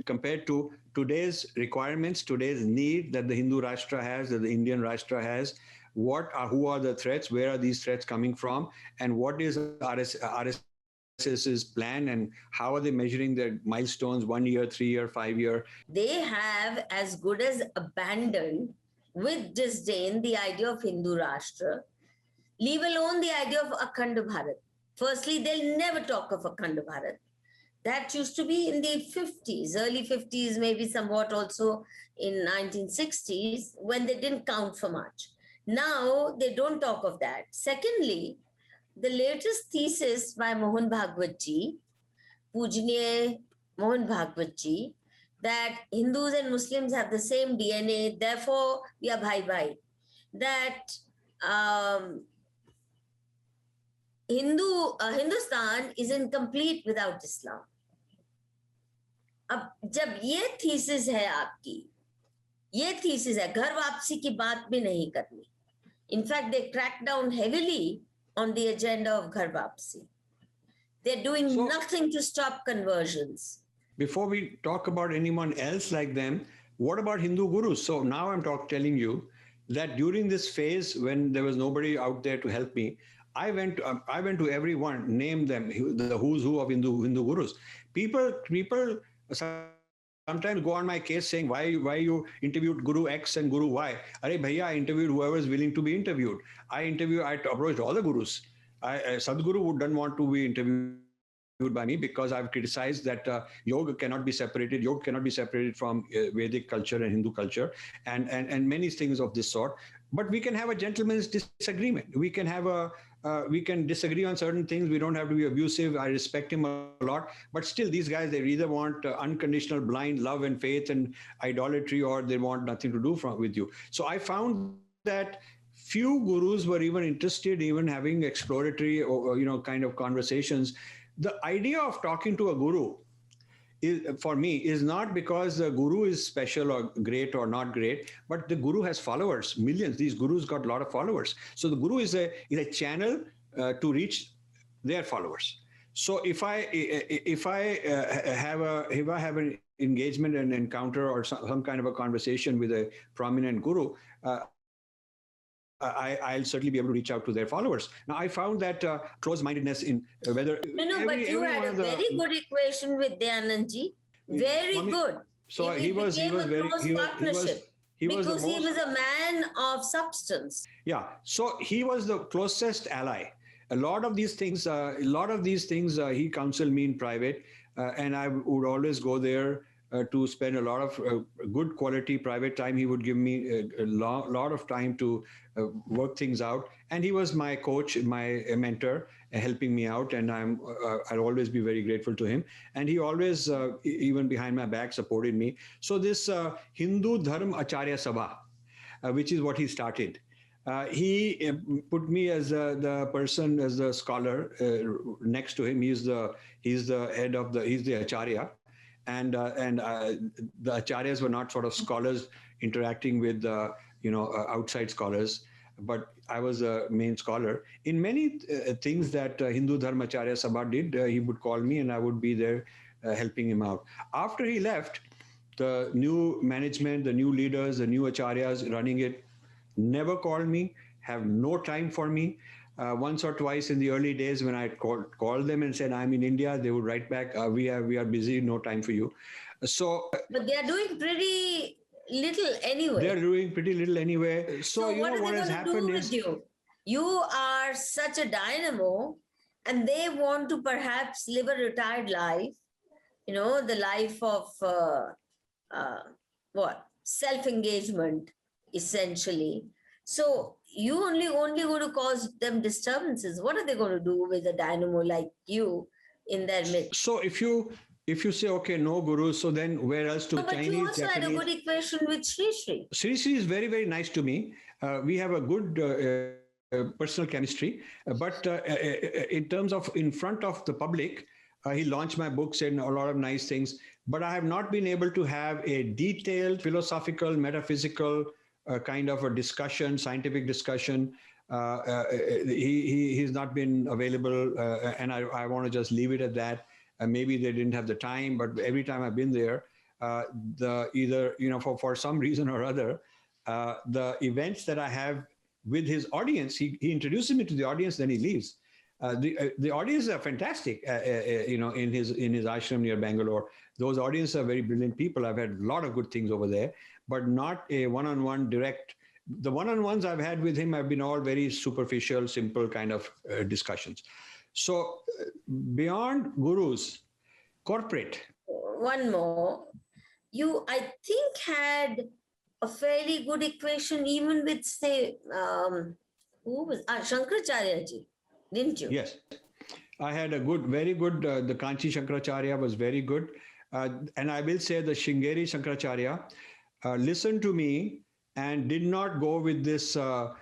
compared to today's requirements, today's need that the Hindu Rashtra has, that the Indian Rashtra has. Who are the threats? Where are these threats coming from? And what is RSS is planned, and how are they measuring their milestones, 1 year, 3 year, 5 year? They have as good as abandoned with disdain the idea of Hindu Rashtra, leave alone the idea of Akhand Bharat. Firstly, they'll never talk of Akhand Bharat. That used to be in the 50s, early 50s, maybe somewhat also in 1960s, when they didn't count for much. Now they don't talk of that. Secondly, the latest thesis by Mohan Bhagwat ji, Pujaniya Mohan Bhagwat ji, that Hindus and Muslims have the same DNA, therefore we are bhai bhai. That Hindustan is incomplete without Islam. अब जब ये thesis है आपकी, ये thesis है, घर वापसी की बात भी नहीं करनी. In fact they crack down heavily on the agenda of घर वापसी. They're doing nothing to stop conversions. Before we talk about anyone else like them, what about Hindu gurus? So now I'm telling you that during this phase when there was nobody out there to help me, I went to everyone, named them, the who's who of Hindu gurus. People sometimes go on my case saying, why you interviewed Guru X and Guru Y? Arey bhaiya, I interviewed whoever is willing to be interviewed. I approached all the gurus. Sadhguru doesn't want to be interviewed by me because I've criticized that yoga cannot be separated. Yoga cannot be separated from Vedic culture and Hindu culture and many things of this sort. But we can have a gentleman's disagreement. We can disagree on certain things. We don't have to be abusive. I respect him a lot. But still, these guys, they either want unconditional blind love and faith and idolatry, or they want nothing to do with you. So I found that few gurus were even interested, even having exploratory or kind of conversations. The idea of talking to a guru for me is not because the guru is special or great or not great, but the guru has followers, millions. These gurus got a lot of followers. So the guru is a channel to reach their followers. So if I have an engagement and encounter or some kind of a conversation with a prominent guru, I'll certainly be able to reach out to their followers. Now, I found that close-mindedness in whether... But you had a very good equation with Dayanandji. Very good. So he was a man of substance. Yeah. So he was the closest ally. A lot of these things he counseled me in private, and I would always go there to spend a lot of good quality private time. He would give me a lot of time to work things out. And he was my coach, my mentor, helping me out. And I'll always be very grateful to him. And he always, even behind my back, supported me. So this Hindu Dharm Acharya Sabha, which is what he started. He put me as the person, as the scholar next to him. He's the head of he's the Acharya. And the acharyas were not sort of scholars interacting with outside scholars, but I was a main scholar in many things that Hindu Dharma Acharya Sabha did. He would call me and I would be there helping him out. After he left, the new management, the new leaders, the new acharyas running it never called me, have no time for me. Once or twice in the early days when I called them and said, I'm in India, they would write back, we are busy, no time for you. So, but they're doing pretty little anyway. They're doing pretty little anyway. So what has happened is... You are such a dynamo and they want to perhaps live a retired life, the life of self-engagement, essentially. So you only going to cause them disturbances. What are they going to do with a dynamo like you in their midst? So if you say, okay, no guru, so then where else to Chinese? But you also Japanese, had a good equation with Sri Sri. Sri Sri is very, very nice to me. We have a good personal chemistry. But in terms of in front of the public, he launched my books and a lot of nice things. But I have not been able to have a detailed philosophical, metaphysical kind of a discussion, scientific discussion. He's not been available, and I want to just leave it at that. Maybe they didn't have the time, but every time I've been there, for some reason or other, the events that I have with his audience, he introduces me to the audience, then he leaves. The audiences are fantastic, in his ashram near Bangalore. Those audiences are very brilliant people. I've had a lot of good things over there, but not a one-on-one direct. The one-on-ones I've had with him have been all very superficial, simple kind of discussions. So beyond gurus, corporate. One more. You, I think, had a fairly good equation even with, say, who was Shankaracharya ji, didn't you? Yes. I had a good, very good, the Kanchi Shankaracharya was very good. And I will say the Sringeri Shankaracharya listened to me and did not go with this, Murti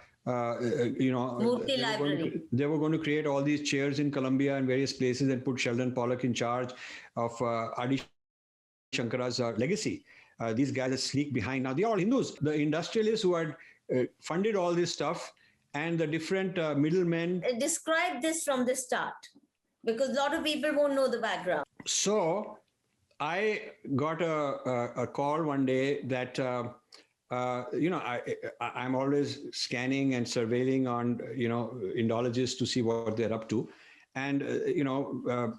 library. They were going to create all these chairs in Colombia and various places and put Sheldon Pollock in charge of Adi Shankara's legacy. These guys are sleek behind. Now, they're all Hindus. The industrialists who had funded all this stuff and the different middlemen. Describe this from the start, because a lot of people won't know the background. So I got a call one day that, I'm always scanning and surveilling on, Indologists to see what they're up to. And,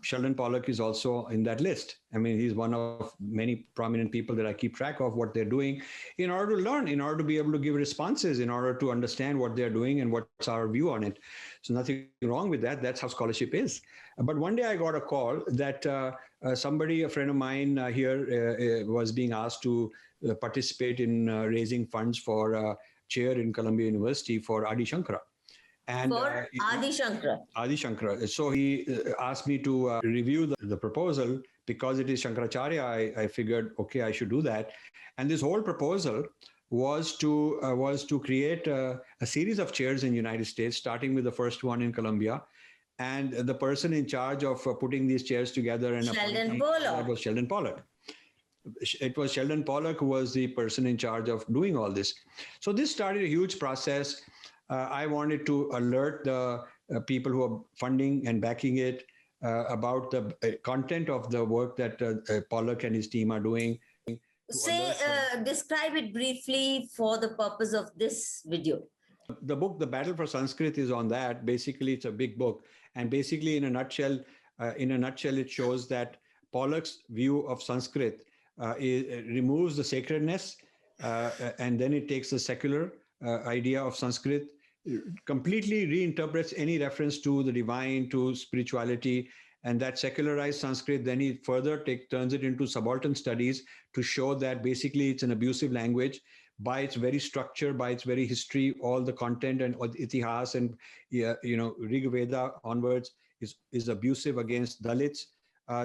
Sheldon Pollock is also in that list. I mean, he's one of many prominent people that I keep track of what they're doing in order to learn, in order to be able to give responses, in order to understand what they're doing and what's our view on it. So nothing wrong with that. That's how scholarship is. But one day I got a call that somebody, a friend of mine here was being asked to participate in raising funds for a chair in Columbia University for Adi Shankara. And for Adi Shankara. Adi Shankara. So he asked me to review the proposal. Because it is Shankaracharya, I figured, okay, I should do that. And this whole proposal was to create a series of chairs in the United States, starting with the first one in Colombia. And the person in charge of putting these chairs together and Sheldon Pollock. Was Sheldon Pollock. It was Sheldon Pollock who was the person in charge of doing all this. So this started a huge process. I wanted to alert the people who are funding and backing it about the content of the work that Pollock and his team are doing. Describe it briefly for the purpose of this video. The book, The Battle for Sanskrit, is on that. Basically, it's a big book. And basically, in a nutshell, it shows that Pollock's view of Sanskrit removes the sacredness, and then it takes the secular idea of Sanskrit, completely reinterprets any reference to the divine, to spirituality, and that secularized Sanskrit, then he further turns it into subaltern studies to show that basically it's an abusive language by its very structure, by its very history, all the content and itihas and Rig Veda onwards is abusive against Dalits.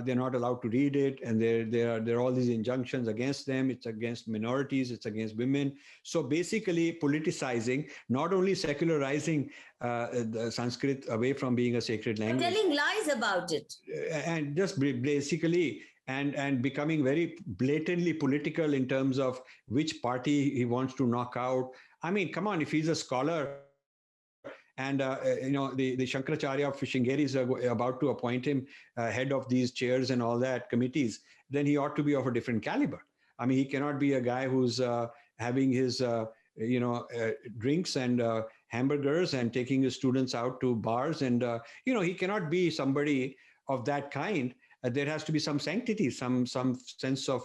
They're not allowed to read it, and there are all these injunctions against them. It's against minorities, it's against women. So basically politicizing, not only secularizing the Sanskrit away from being a sacred language. Telling lies about it. And just basically, and becoming very blatantly political in terms of which party he wants to knock out. I mean, come on, if he's a scholar, and the Shankaracharya of Sringeri is about to appoint him head of these chairs and all that committees, then he ought to be of a different caliber. I mean, he cannot be a guy who's having his drinks and hamburgers and taking his students out to bars, and he cannot be somebody of that kind. There has to be some sanctity, some sense of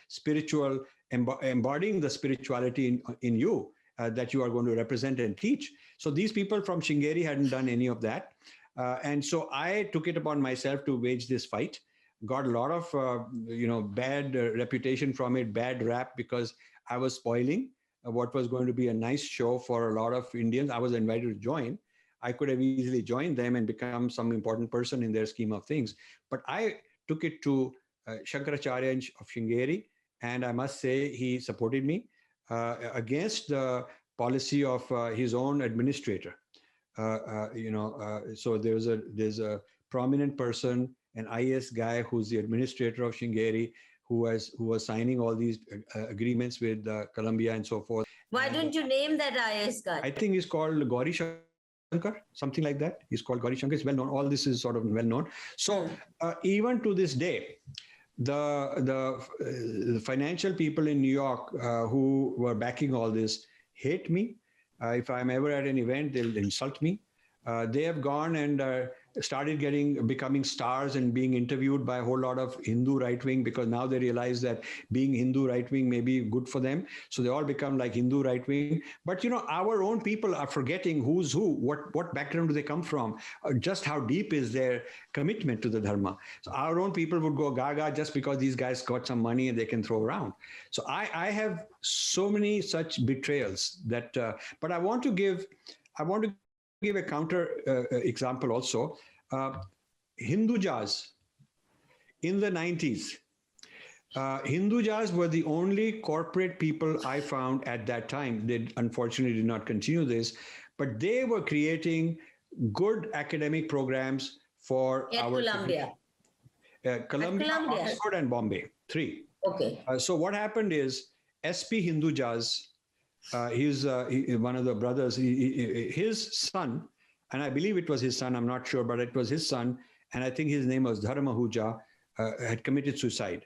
spiritual embodying the spirituality in you that you are going to represent and teach. So these people from Sringeri hadn't done any of that. And so I took it upon myself to wage this fight, got a lot of, bad reputation from it, bad rap, because I was spoiling what was going to be a nice show for a lot of Indians. I was invited to join. I could have easily joined them and become some important person in their scheme of things. But I took it to Shankaracharya of Sringeri, and I must say he supported me against the policy of his own administrator. So there's a prominent person, an IS guy who's the administrator of Sringeri, who was signing all these agreements with Colombia and so forth. Why don't you name that IS guy? I think he's called Gauri Shankar, something like that. He's called Gauri Shankar. It's well known. All this is sort of well known. So even to this day, the financial people in New York who were backing all this hate me. If I'm ever at an event, they'll insult me. They have gone and started becoming stars and being interviewed by a whole lot of Hindu right wing, because now they realize that being Hindu right wing may be good for them. So they all become like Hindu right wing. But our own people are forgetting who's who, what background do they come from, just how deep is their commitment to the dharma. So our own people would go gaga just because these guys got some money and they can throw around. So I have so many such betrayals that, but I want to give a counter example also. Hindu Jaz in the 90s. Hindu Jaz were the only corporate people I found at that time. They unfortunately did not continue this, but they were creating good academic programs for At our Columbia. Columbia, Oxford, and Bombay. 3. Okay. So what happened is SP Hindu Jaz, he's one of the brothers, his son, and I believe it was his son, I'm not sure, but it was his son, and I think his name was Dharma Huja, had committed suicide.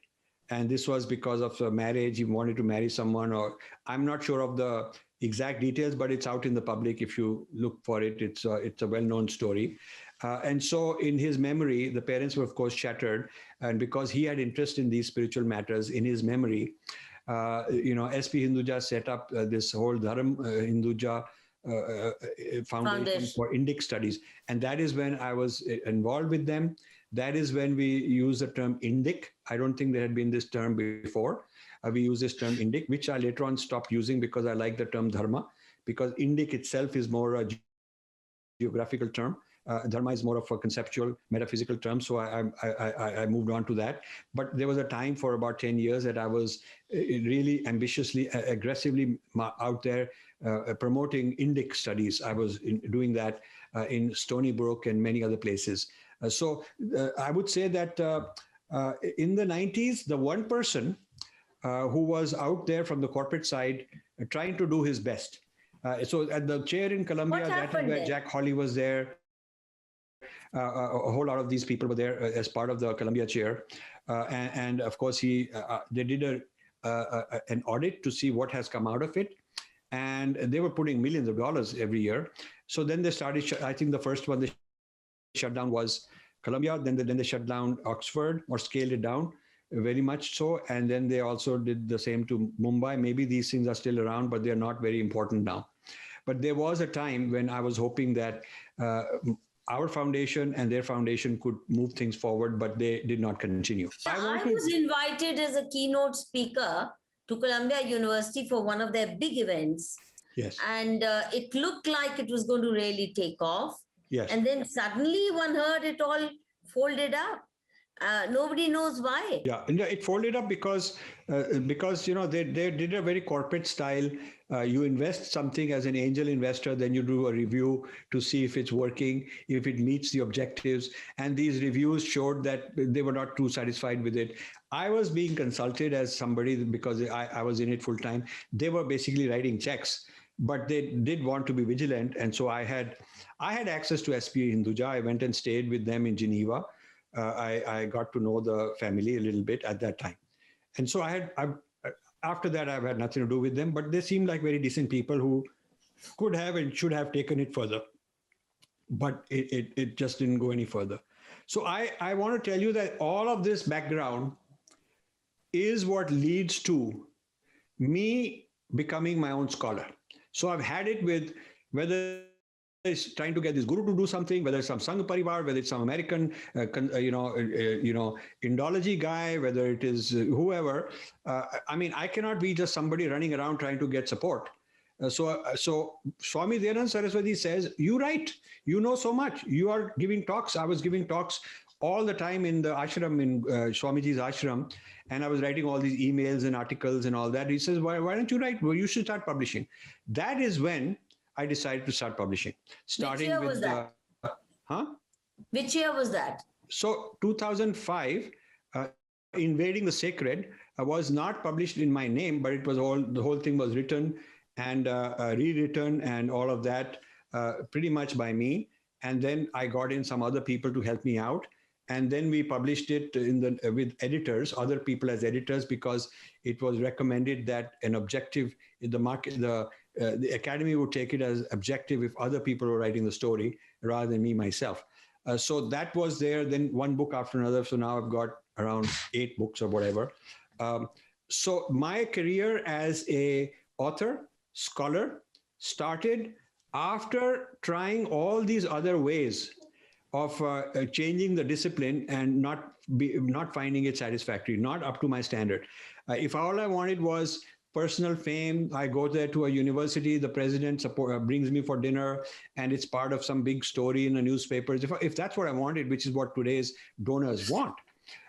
And this was because of marriage. He wanted to marry someone, or I'm not sure of the exact details, but it's out in the public. If you look for it, it's a well-known story. And so in his memory, the parents were, of course, shattered. And because he had interest in these spiritual matters, in his memory, SP Hinduja set up this whole Dharam Hinduja foundation for Indic studies. And that is when I was involved with them. That is when we use the term Indic. I don't think there had been this term before. We use this term Indic, which I later on stopped using because I like the term Dharma, because Indic itself is more a geographical term. Dharma is more of a conceptual, metaphysical term. So I moved on to that. But there was a time for about 10 years that I was really ambitiously, aggressively out there promoting Indic studies. I was doing that in Stony Brook and many other places. So I would say that in the 90s, the one person who was out there from the corporate side trying to do his best. So at the chair in Columbia, that is where Jack Hawley was there. A whole lot of these people were there as part of the Columbia chair. And of course, they did an audit to see what has come out of it. And they were putting millions of dollars every year. So then they started, I think the first one they shut down was Columbia. Then they shut down Oxford, or scaled it down very much so. And then they also did the same to Mumbai. Maybe these things are still around, but they're not very important now. But there was a time when I was hoping that our foundation and their foundation could move things forward, but they did not continue. I was invited as a keynote speaker to Columbia University for one of their big events. Yes. And it looked like it was going to really take off. Yes. And then suddenly one heard it all folded up. Nobody knows why. Yeah, it folded up because they did a very corporate style. You invest something as an angel investor, then you do a review to see if it's working, if it meets the objectives. And these reviews showed that they were not too satisfied with it. I was being consulted as somebody because I was in it full time. They were basically writing checks, but they did want to be vigilant. And so I had access to SP Hinduja. I went and stayed with them in Geneva. I got to know the family a little bit at that time. And so after that, I've had nothing to do with them, but they seemed like very decent people who could have and should have taken it further. But it just didn't go any further. So I want to tell you that all of this background is what leads to me becoming my own scholar. So I've had it with whether it's trying to get this guru to do something, whether it's some Sangh Parivar, whether it's some American, Indology guy, whether it is whoever. I cannot be just somebody running around trying to get support. So Swami Dayananda Saraswati says, you write, you know so much. You are giving talks. I was giving talks all the time in the ashram, in Swamiji's ashram, and I was writing all these emails and articles and all that. He says, why don't you write? Well, you should start publishing. That is when I decided to start publishing. Which year was that? Which year was that? So 2005, Invading the Sacred was not published in my name, but it was the whole thing was written and rewritten and all of that pretty much by me. And then I got in some other people to help me out. And then we published it with editors, other people as editors, because it was recommended that an objective in the market, the Academy would take it as objective if other people were writing the story rather than me myself. So that was there, then one book after another. So now I've got around 8 books or whatever. So my career as a author, scholar, started after trying all these other ways of changing the discipline and not finding it satisfactory, not up to my standard. If all I wanted was personal fame, I go there to a university, the president brings me for dinner, and it's part of some big story in the newspapers. If that's what I wanted, which is what today's donors want,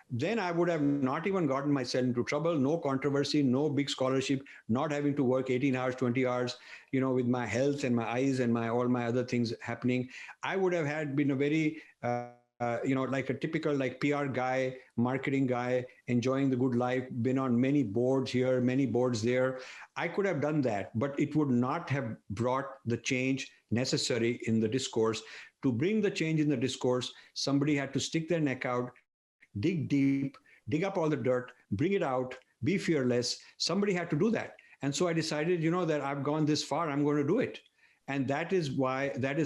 then I would have not even gotten myself into trouble. No controversy, no big scholarship, not having to work 18 hours, 20 hours, with my health and my eyes and all my other things happening. I would have been a very, like a typical PR guy, marketing guy, enjoying the good life, been on many boards here, many boards there. I could have done that, but it would not have brought the change necessary in the discourse. To bring the change in the discourse, somebody had to stick their neck out, dig deep, dig up all the dirt, bring it out, be fearless. Somebody had to do that. And so I decided, that I've gone this far, I'm going to do it. And that is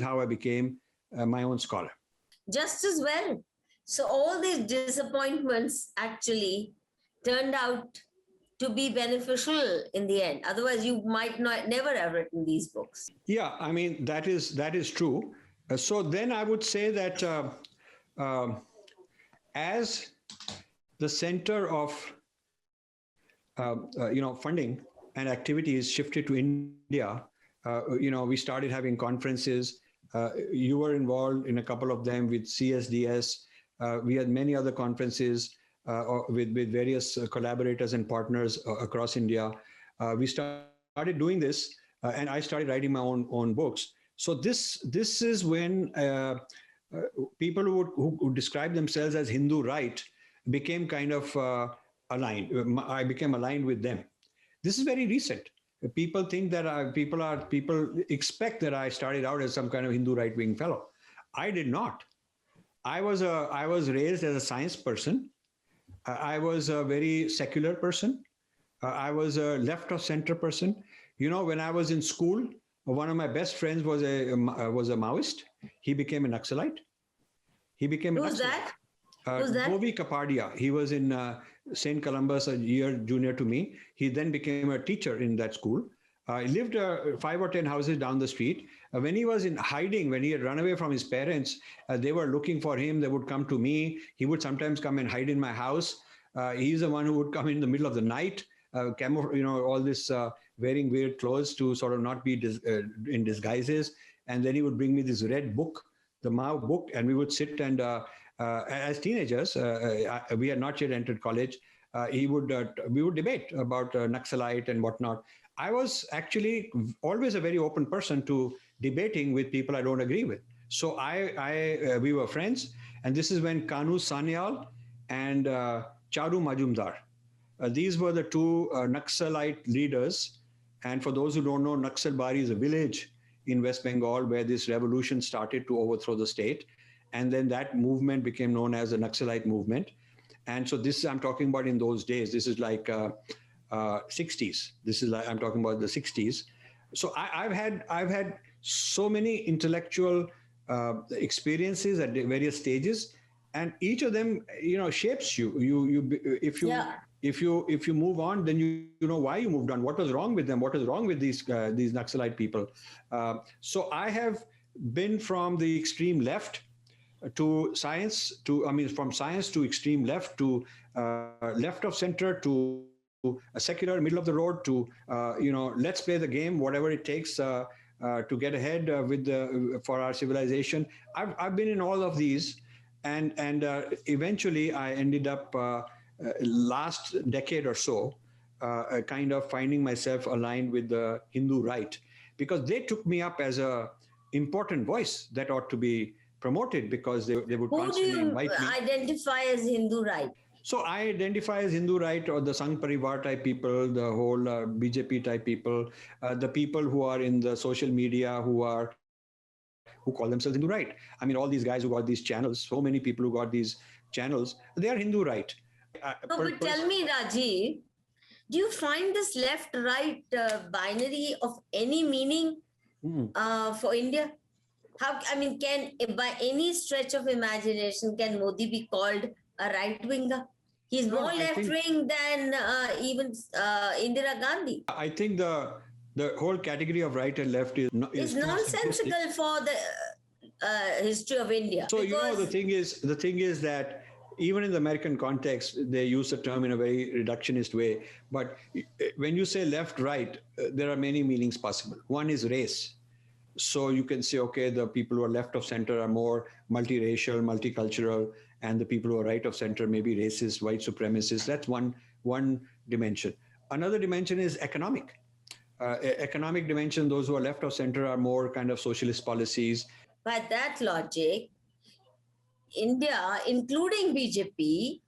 how I became my own scholar. Just as well. So all these disappointments actually turned out to be beneficial in the end. Otherwise, you might never have written these books. Yeah, I mean, that is true. So then I would say that as the center of funding and activities shifted to India, we started having conferences. You were involved in a couple of them with CSDS. We had many other conferences with various collaborators and partners across India. We started doing this, and I started writing my own books. So this is when people who describe themselves as Hindu right became kind of aligned. I became aligned with them. This is very recent. People think that people expect that I started out as some kind of Hindu right-wing fellow. I did not. I was raised as a science person. I was a very secular person. I was a left of center person. When I was in school, one of my best friends was a Maoist. He became a Naxalite. Who's that? Govi Kapadia. He was in St. Columbus, a year junior to me. He then became a teacher in that school. He lived 5 or 10 houses down the street. When he was in hiding, when he had run away from his parents, they were looking for him. They would come to me. He would sometimes come and hide in my house. He's the one who would come in the middle of the night, all this wearing weird clothes to sort of not be in disguises. And then he would bring me this red book, the Mao book, and we would sit and as teenagers, we had not yet entered college. We would debate about Naxalite and whatnot. I was actually always a very open person to debating with people I don't agree with. So we were friends, and this is when Kanu Sanyal and Charu Majumdar. These were the two Naxalite leaders. And for those who don't know, Naxalbari is a village in West Bengal where this revolution started to overthrow the state. And then that movement became known as the Naxalite movement. And so I'm talking about in those days. This is like 60s. I'm talking about the 60s. So I've had so many intellectual experiences at various stages, and each of them, shapes you. If you move on, then you know why you moved on. What was wrong with them? What was wrong with these Naxalite people? So I have been from the extreme left to science, from science to extreme left, to left of center, to a secular middle of the road, to let's play the game, whatever it takes to get ahead for our civilization. I've been in all of these, and eventually I ended up last decade or so kind of finding myself aligned with the Hindu right, because they took me up as a important voice that ought to be promoted, because they would constantly invite me. Who do you identify as Hindu right? So I identify as Hindu right, or the Sangh Parivar type people, the whole BJP type people, the people who are in the social media who call themselves Hindu right. I mean, all these guys who got these channels, so many people who got these channels, they are Hindu right. But tell me, Rajiv, do you find this left-right binary of any meaning for India? How, I mean, can, by any stretch of imagination, can Modi be called a right winger? He's No, more no, I left think wing than even Indira Gandhi. I think the whole category of right and left It's is too simplistic. nonsensical for the history of India, So because the thing is that even in the American context, they use the term in a very reductionist way. But when you say left right, there are many meanings possible. One is race. So you can say, okay, the people who are left of center are more multiracial, multicultural, and the people who are right of center may be racist, white supremacists. That's one dimension. Another dimension is economic. Economic dimension, those who are left of center are more kind of socialist policies. by that logic, India, including BJP,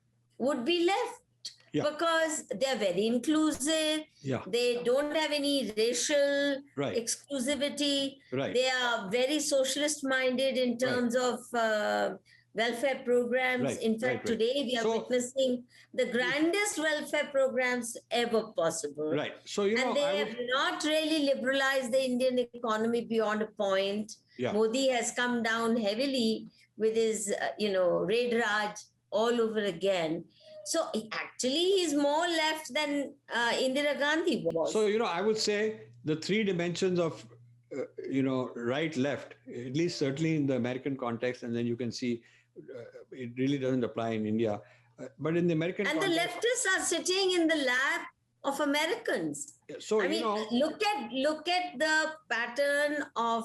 would be left, Yeah. because they're very inclusive. Yeah. They don't have any racial Right. exclusivity. Right. They are very socialist minded in terms of welfare programs. Right, In fact, right, right. today we are So- witnessing the grandest welfare programs ever possible. Right. So, And they have not really liberalized the Indian economy beyond a point. Yeah. Modi has come down heavily with his, Raid Raj all over again. So actually, he's more left than Indira Gandhi was. So, I would say the three dimensions of, right, left, at least certainly in the American context, and then you can see it really doesn't apply in India. But in the American and context, the leftists are sitting in the lap of Americans. so, I mean, look at the pattern of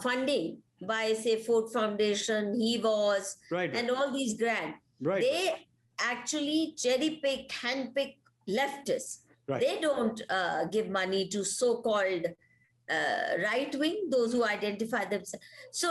funding by, say, Ford Foundation, He Was, Right. and all these grants. Right. They actually cherry pick, hand pick leftists. Right. They don't give money to so-called right wing, those who identify themselves. So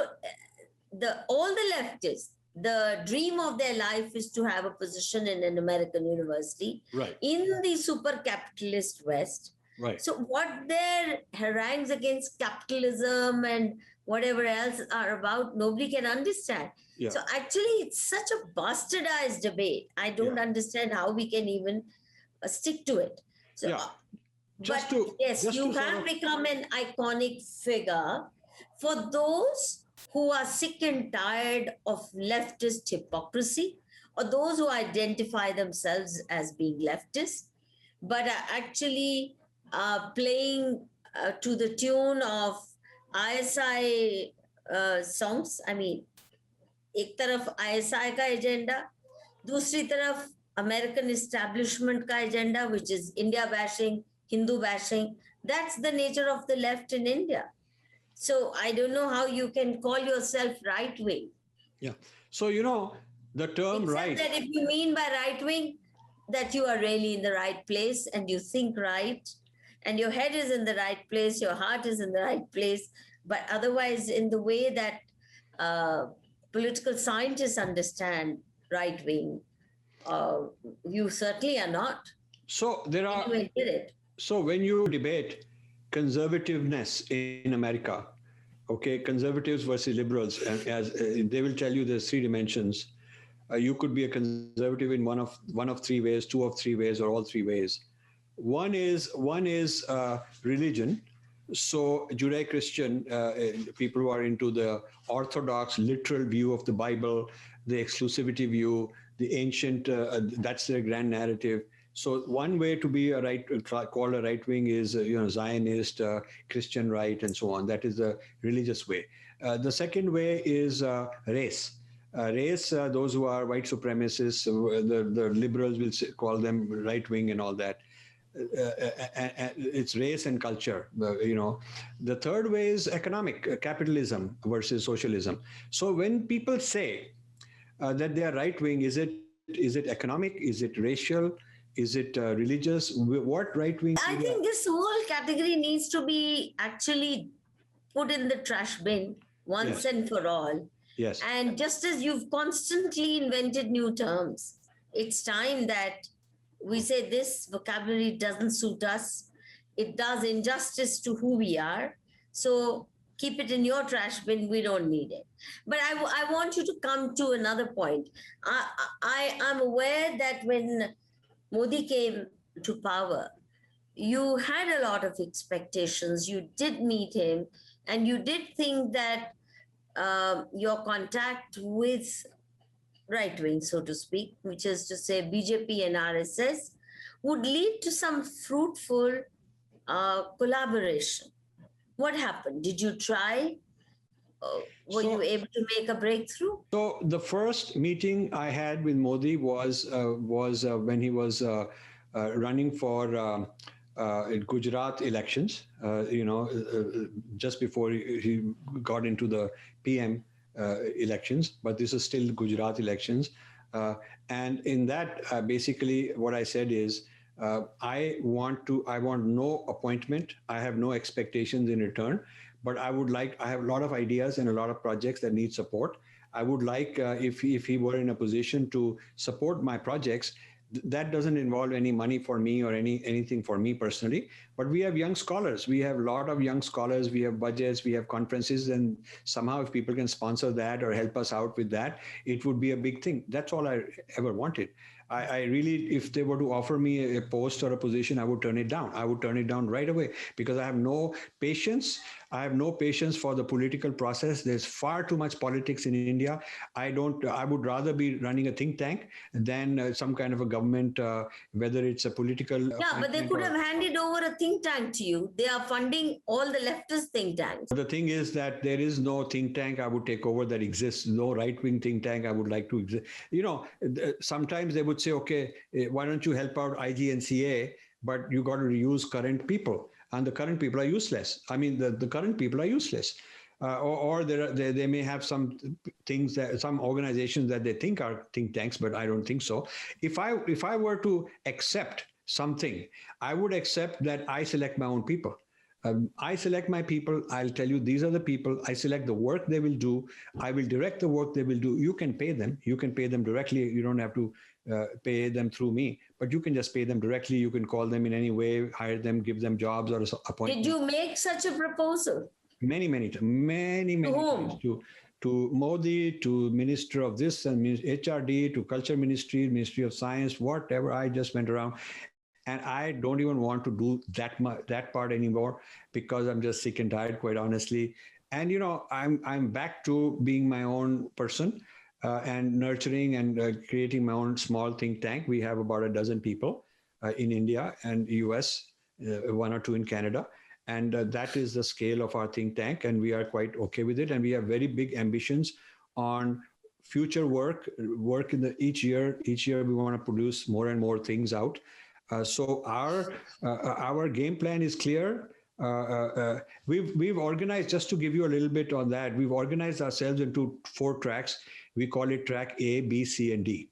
all the leftists, the dream of their life is to have a position in an American university, Right. in the super capitalist West. Right. So what their harangues against capitalism and whatever else are about, nobody can understand. Yeah. So actually, it's such a bastardized debate. I don't understand how we can even stick to it. So, Yeah. but yes, you have become an iconic figure for those who are sick and tired of leftist hypocrisy, or those who identify themselves as being leftist, but are actually playing to the tune of ISI songs. I mean, एक तरफ ISI का agenda, दूसरी तरफ American establishment का agenda, which is India bashing, Hindu bashing. That's the nature of the left in India. So I don't know how you can call yourself right wing. Yeah. So, the term Except right. that if you mean by right wing that you are really in the right place and you think right, and your head is in the right place, your heart is in the right place, but otherwise, in the way that political scientists understand right wing, you certainly are not. So there are. Anyway, did it. So when you debate conservativeness in America, okay, conservatives versus liberals, and as they will tell you, there's three dimensions. You could be a conservative in one of three ways, two of three ways, or all three ways. One is religion. So Judeo-Christian people who are into the orthodox, literal view of the Bible, the exclusivity view, the ancient, that's their grand narrative. So one way to be called a right wing is Zionist, Christian right, and so on. That is the religious way. The second way is race. Those who are white supremacists, the liberals will call them right wing and all that. It's race and culture. The third way is economic, capitalism versus socialism. So when people say that they are right wing, is it economic? Is it racial? Is it religious? What right wing? I think this whole category needs to be actually put in the trash bin once and for all. Yes. And just as you've constantly invented new terms, it's time that we say this vocabulary doesn't suit us. It does injustice to who we are. So keep it in your trash bin. We don't need it. But I want you to come to another point. I'm aware that when Modi came to power, you had a lot of expectations. You did meet him, and you did think that your contact with right wing, so to speak, which is to say BJP and RSS, would lead to some fruitful collaboration. What happened? Did you try? Were you So, able to make a breakthrough? so the first meeting I had with Modi was when he was running for Gujarat elections. Just before he got into the PM elections, but this is still Gujarat elections. Uh, and in that, basically, what I said is, I want no appointment. I have no expectations in return, but I have a lot of ideas and a lot of projects that need support. I would like, if he were in a position to support my projects, that doesn't involve any money for me or anything for me personally. But we have young scholars. We have a lot of young scholars. We have budgets. We have conferences, and somehow if people can sponsor that or help us out with that, it would be a big thing. That's all I ever wanted. I really, if they were to offer me a post or a position, I would turn it down. I would turn it down right away because I have no patience. I have no patience for the political process. There's far too much politics in India. I would rather be running a think tank than some kind of a government, whether it's a political Yeah, but they could have handed over a think tank to you. They are funding all the leftist think tanks. The thing is that there is no think tank I would take over that exists, no right-wing think tank I would like to exist. Sometimes they would say, okay, why don't you help out IG and CA, but you got to use current people. And the current people are useless. I mean, the current people are useless. Or they may have some things that some organizations that they think are think tanks, but I don't think so. If I were to accept something, I would accept that I select my own people. I select my people. I'll tell you, these are the people. I select the work they will do. I will direct the work they will do. You can pay them. You can pay them directly. You don't have to pay them through me, but you can just pay them directly. You can call them in any way, hire them, give them jobs or appointments. Did you make such a proposal? Many times to Modi, to Minister of this and HRD, to Culture Ministry, Ministry of Science, whatever. I just went around. And I don't even want to do that part anymore because I'm just sick and tired, quite honestly. And I'm back to being my own person and nurturing and creating my own small think tank. We have about a dozen people in India and US, one or two in Canada. And that is the scale of our think tank. And we are quite okay with it. And we have very big ambitions on future work in each year. Each year we want to produce more and more things out. So our game plan is clear. We've organized, just to give you a little bit on that, we've organized ourselves into 4 tracks. We call it track A, B, C, and D.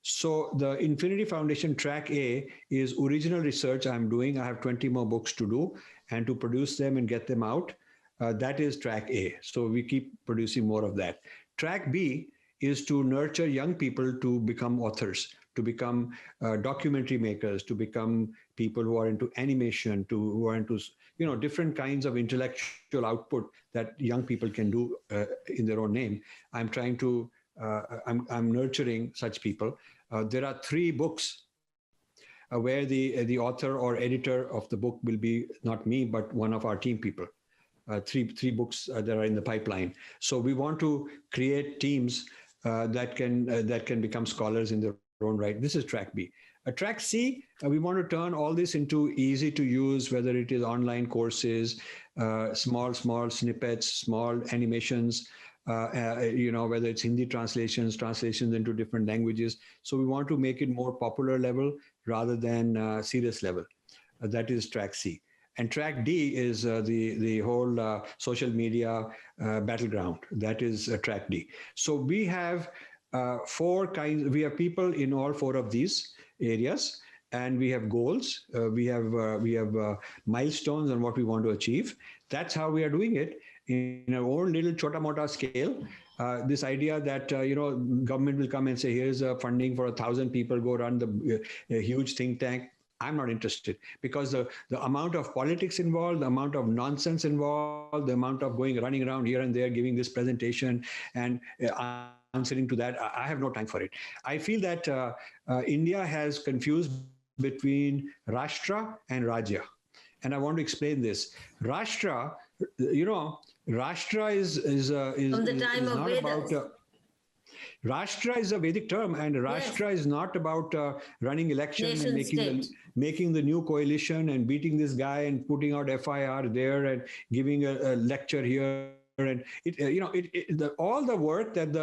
So the Infinity Foundation track A is original research I'm doing. I have 20 more books to do and to produce them and get them out. That is track A. So we keep producing more of that. Track B is to nurture young people to become authors, to become documentary makers, to become people who are into animation, who are into different kinds of intellectual output that young people can do in their own name. I'm trying to, I'm nurturing such people. There are 3 books where the author or editor of the book will be not me, but one of our team people. Three books that are in the pipeline. So we want to create teams that can become scholars in their own right. This is track B. Track C, we want to turn all this into easy to use, whether it is online courses, small snippets, small animations, whether it's Hindi translations into different languages. So we want to make it more popular level rather than serious level. That is track C. And track D is the whole social media battleground. That is track D. So we have 4 kinds. We have people in all 4 of these areas, and we have goals. We have milestones on what we want to achieve. That's how we are doing it in our own little chota mota scale. This idea that government will come and say, here's funding for 1,000 people, go run the huge think tank. I'm not interested, because the amount of politics involved, the amount of nonsense involved, the amount of running around here and there, giving this presentation and answering to that, I have no time for it. I feel that India has confused between Rashtra and Rajya. And I want to explain this. Rashtra, Rashtra from the time is of not about Vedas. Rashtra is a Vedic term, and Yes, Rashtra is not about running election and nation state. making the new coalition and beating this guy and putting out FIR there and giving a lecture here, and all the work that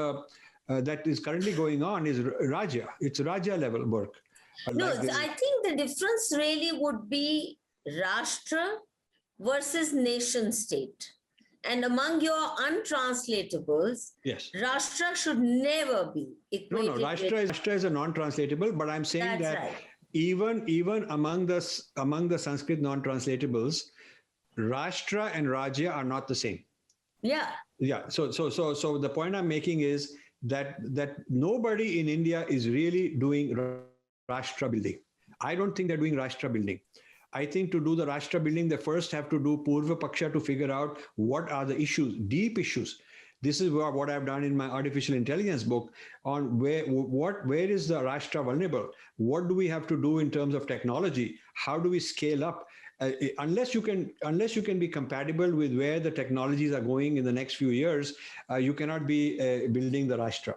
that is currently going on is Raja. It's Raja level work. No, Like this. I think the difference really would be Rashtra versus nation state. And among your untranslatables, Yes. Rashtra should never be No, equated with. Rashtra is a non-translatable, but I'm saying That's that right. even among the Sanskrit non-translatables, Rashtra and Rajya are not the same. Yeah. Yeah. So the point I'm making is that nobody in India is really doing Rashtra building. I don't think they're doing Rashtra building. I think to do the Rashtra building, they first have to do Purva Paksha to figure out what are the issues, deep issues. This is what I've done in my artificial intelligence book on where is the Rashtra vulnerable? What do we have to do in terms of technology? How do we scale up? Unless you can be compatible with where the technologies are going in the next few years, you cannot be building the Rashtra.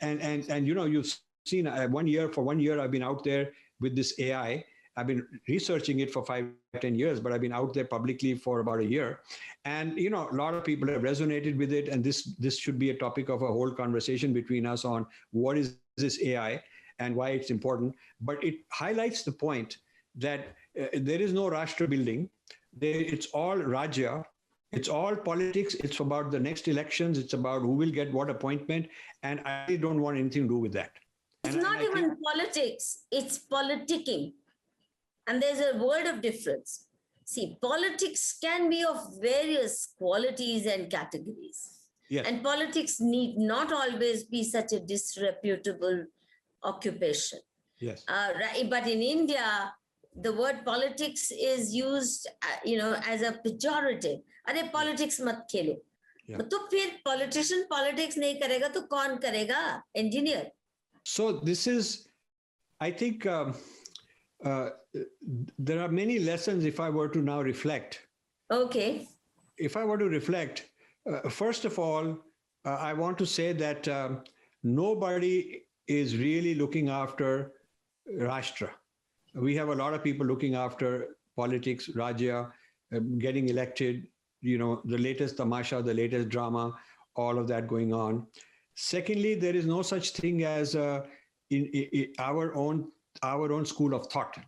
And you've seen 1 year I've been out there with this AI. I've been researching it for 5-10 years, but I've been out there publicly for about a year. And a lot of people have resonated with it. And this should be a topic of a whole conversation between us on what is this AI and why it's important. But it highlights the point that there is no Rashtra building. It's all Rajya. It's all politics. It's about the next elections. It's about who will get what appointment. And I really don't want anything to do with that. It's not even politics, it's politicking. And there's a world of difference. See, politics can be of various qualities and categories. Yes. And politics need not always be such a disreputable occupation. Yes. But in India, the word politics is used, as a pejorative. अरे politics मत खेलो. तो फिर politician politics नहीं करेगा तो कौन करेगा? Engineer. So this is, I think, there are many lessons if I were to now reflect. Okay. If I were to reflect, first of all, I want to say that nobody is really looking after Rashtra. We have a lot of people looking after politics, Rajya, getting elected, the latest tamasha, the latest drama, all of that going on. Secondly, there is no such thing as in our own school of thought.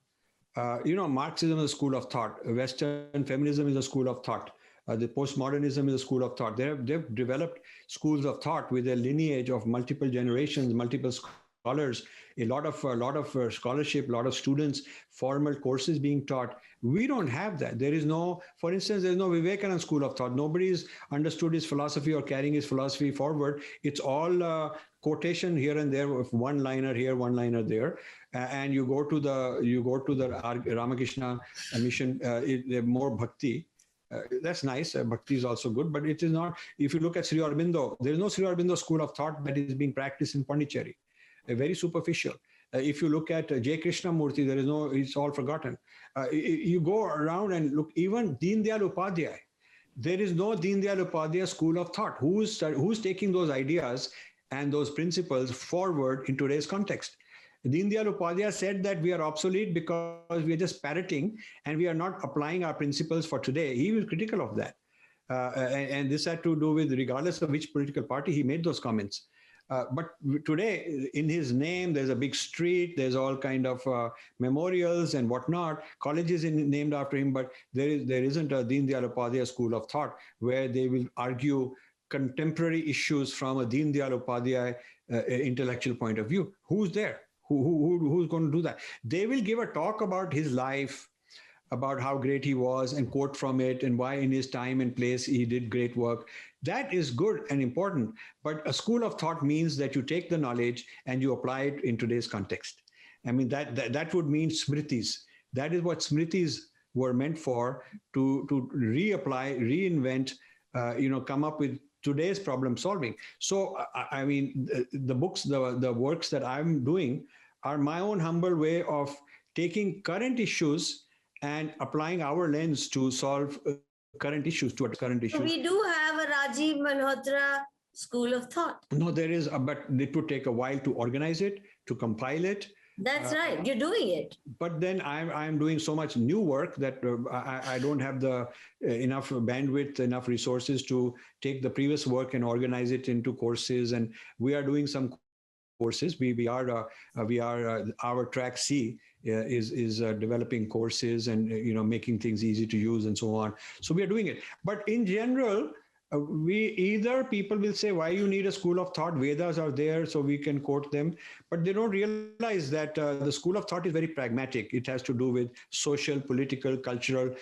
Marxism is a school of thought. Western feminism is a school of thought. The postmodernism is a school of thought. They've developed schools of thought with a lineage of multiple generations, multiple scholars, a lot of scholarship, a lot of students, formal courses being taught. We don't have that. There is no, for instance, there's no Vivekananda school of thought. Nobody's understood his philosophy or carrying his philosophy forward. It's all quotation here and there, of one-liner here, one-liner there. And you go to the Ramakrishna mission, more bhakti. That's nice. Bhakti is also good, but it is not. If you look at Sri Aurobindo, there is no Sri Aurobindo school of thought that is being practiced in Pondicherry. Very superficial. If you look at J. Krishnamurti, there is no, it's all forgotten. You go around and look, even Deen Dayal Upadhyay, there is no Deen Dayal Upadhyay school of thought. Who's taking those ideas and those principles forward in today's context? Deen Dayal Upadhyay said that we are obsolete because we are just parroting and we are not applying our principles for today. He was critical of that. And this had to do with, regardless of which political party, he made those comments. But today, in his name, there's a big street, there's all kind of memorials and whatnot. Colleges named after him, but there isn't a Deen Dayal Upadhyay school of thought where they will argue contemporary issues from a Deen Dayal Upadhyay intellectual point of view. Who's there? Who's going to do that? They will give a talk about his life, about how great he was, and quote from it, and why in his time and place he did great work. That is good and important. But a school of thought means that you take the knowledge and you apply it in today's context. I mean, that would mean smritis. That is what smritis were meant for, to reapply, reinvent, come up with today's problem solving. So, I mean, the books, the works that I'm doing are my own humble way of taking current issues and applying our lens to solve current issues, to address current So issues. we do have a Rajiv Malhotra school of thought. No, there is, but it would take a while to organize it, to compile it. That's right. You're doing it. But then I'm doing so much new work that I don't have the enough bandwidth, enough resources to take the previous work and organize it into courses. And we are doing some courses. Our track C is developing courses and making things easy to use and so on. So we are doing it. But in general, people will say, why you need a school of thought? Vedas are there, so we can quote them. But they don't realize that the school of thought is very pragmatic. It has to do with social, political, cultural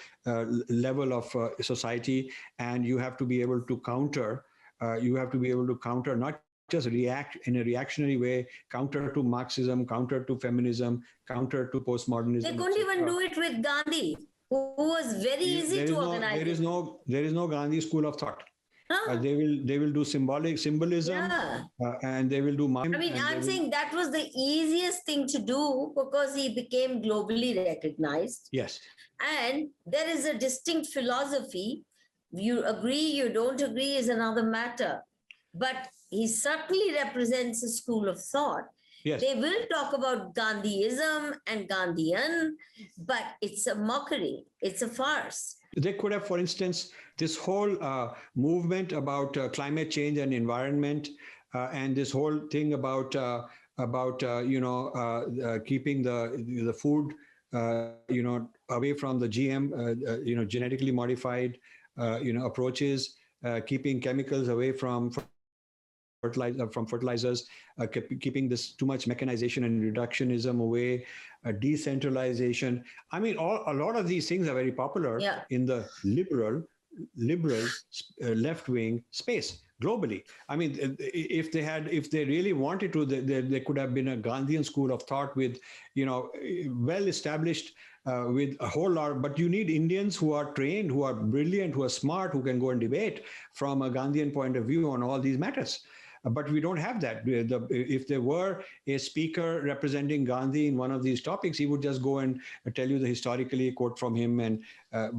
level of society. And you have to be able to counter. Not just react in a reactionary way, counter to Marxism, counter to feminism, counter to postmodernism. They couldn't even do it with Gandhi, who was very easy to organize. There is no Gandhi school of thought. They will do symbolism, and they will do. I'm saying that was the easiest thing to do because he became globally recognized. Yes. And there is a distinct philosophy. You agree, you don't agree is another matter. But he certainly represents a school of thought. Yes. They will talk about Gandhiism and Gandhian, but it's a mockery. It's a farce. They could have, for instance, this whole movement about climate change and environment, and this whole thing about keeping the food away from the GM, genetically modified approaches, keeping chemicals away from fertilizers, keeping this too much mechanization and reductionism away, decentralization. I mean, a lot of these things are very popular in the liberal left-wing space globally. I mean, if they really wanted to, there could have been a Gandhian school of thought with, well established, with a whole lot. But you need Indians who are trained, who are brilliant, who are smart, who can go and debate from a Gandhian point of view on all these matters. But we don't have that. If there were a speaker representing Gandhi in one of these topics, he would just go and tell you the historically quote from him. And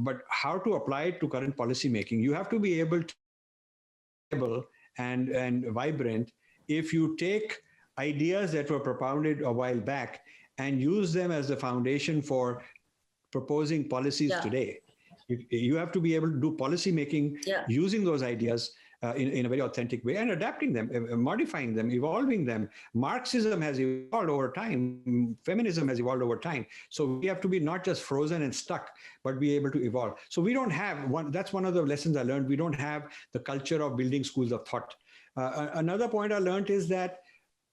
but how to apply it to current policy making? You have to be able to and vibrant. If you take ideas that were propounded a while back and use them as the foundation for proposing policies today, you have to be able to do policy making using those ideas in a very authentic way and adapting them, modifying them, evolving them. Marxism has evolved over time. Feminism has evolved over time. So we have to be not just frozen and stuck, but be able to evolve. So we don't have one. That's one of the lessons I learned. We don't have the culture of building schools of thought. Another point I learned is that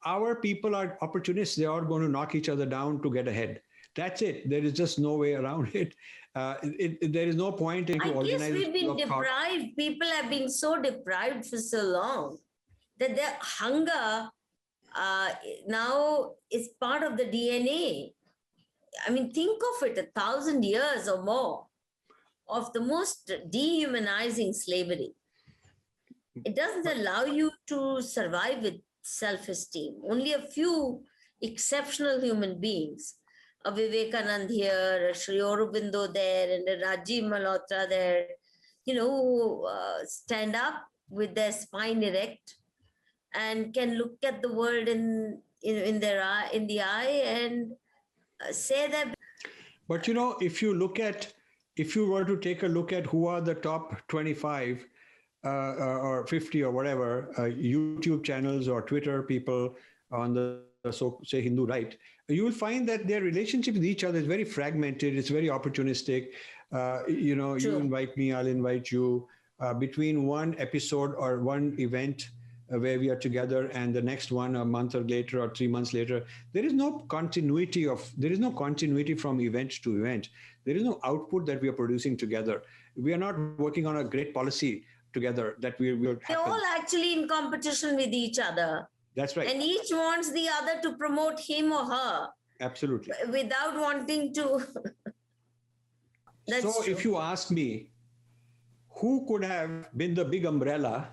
our people are opportunists. They are going to knock each other down to get ahead. That's it. There is just no way around it. There is no point in organizing. I guess we've been deprived. People have been so deprived for so long that their hunger now is part of the DNA. I mean, think of it, 1,000 years or more of the most dehumanizing slavery. It doesn't allow you to survive with self-esteem. Only a few exceptional human beings, a Vivekanand here, a Sri Aurobindo there, and a Rajiv Malhotra there, who stand up with their spine erect and can look at the world in the eye and say that. But if you were to take a look at who are the top 25 or 50 or whatever YouTube channels or Twitter people on the say Hindu right, you will find that their relationship with each other is very fragmented. It's very opportunistic. You invite me, I'll invite you. Between one episode or one event where we are together and the next one a month or later or 3 months later, there is no continuity from event to event. There is no output that we are producing together. We are not working on a great policy together that we will. They're all actually in competition with each other. That's right. And each wants the other to promote him or her. Absolutely. Without wanting to. So true. If you ask me, who could have been the big umbrella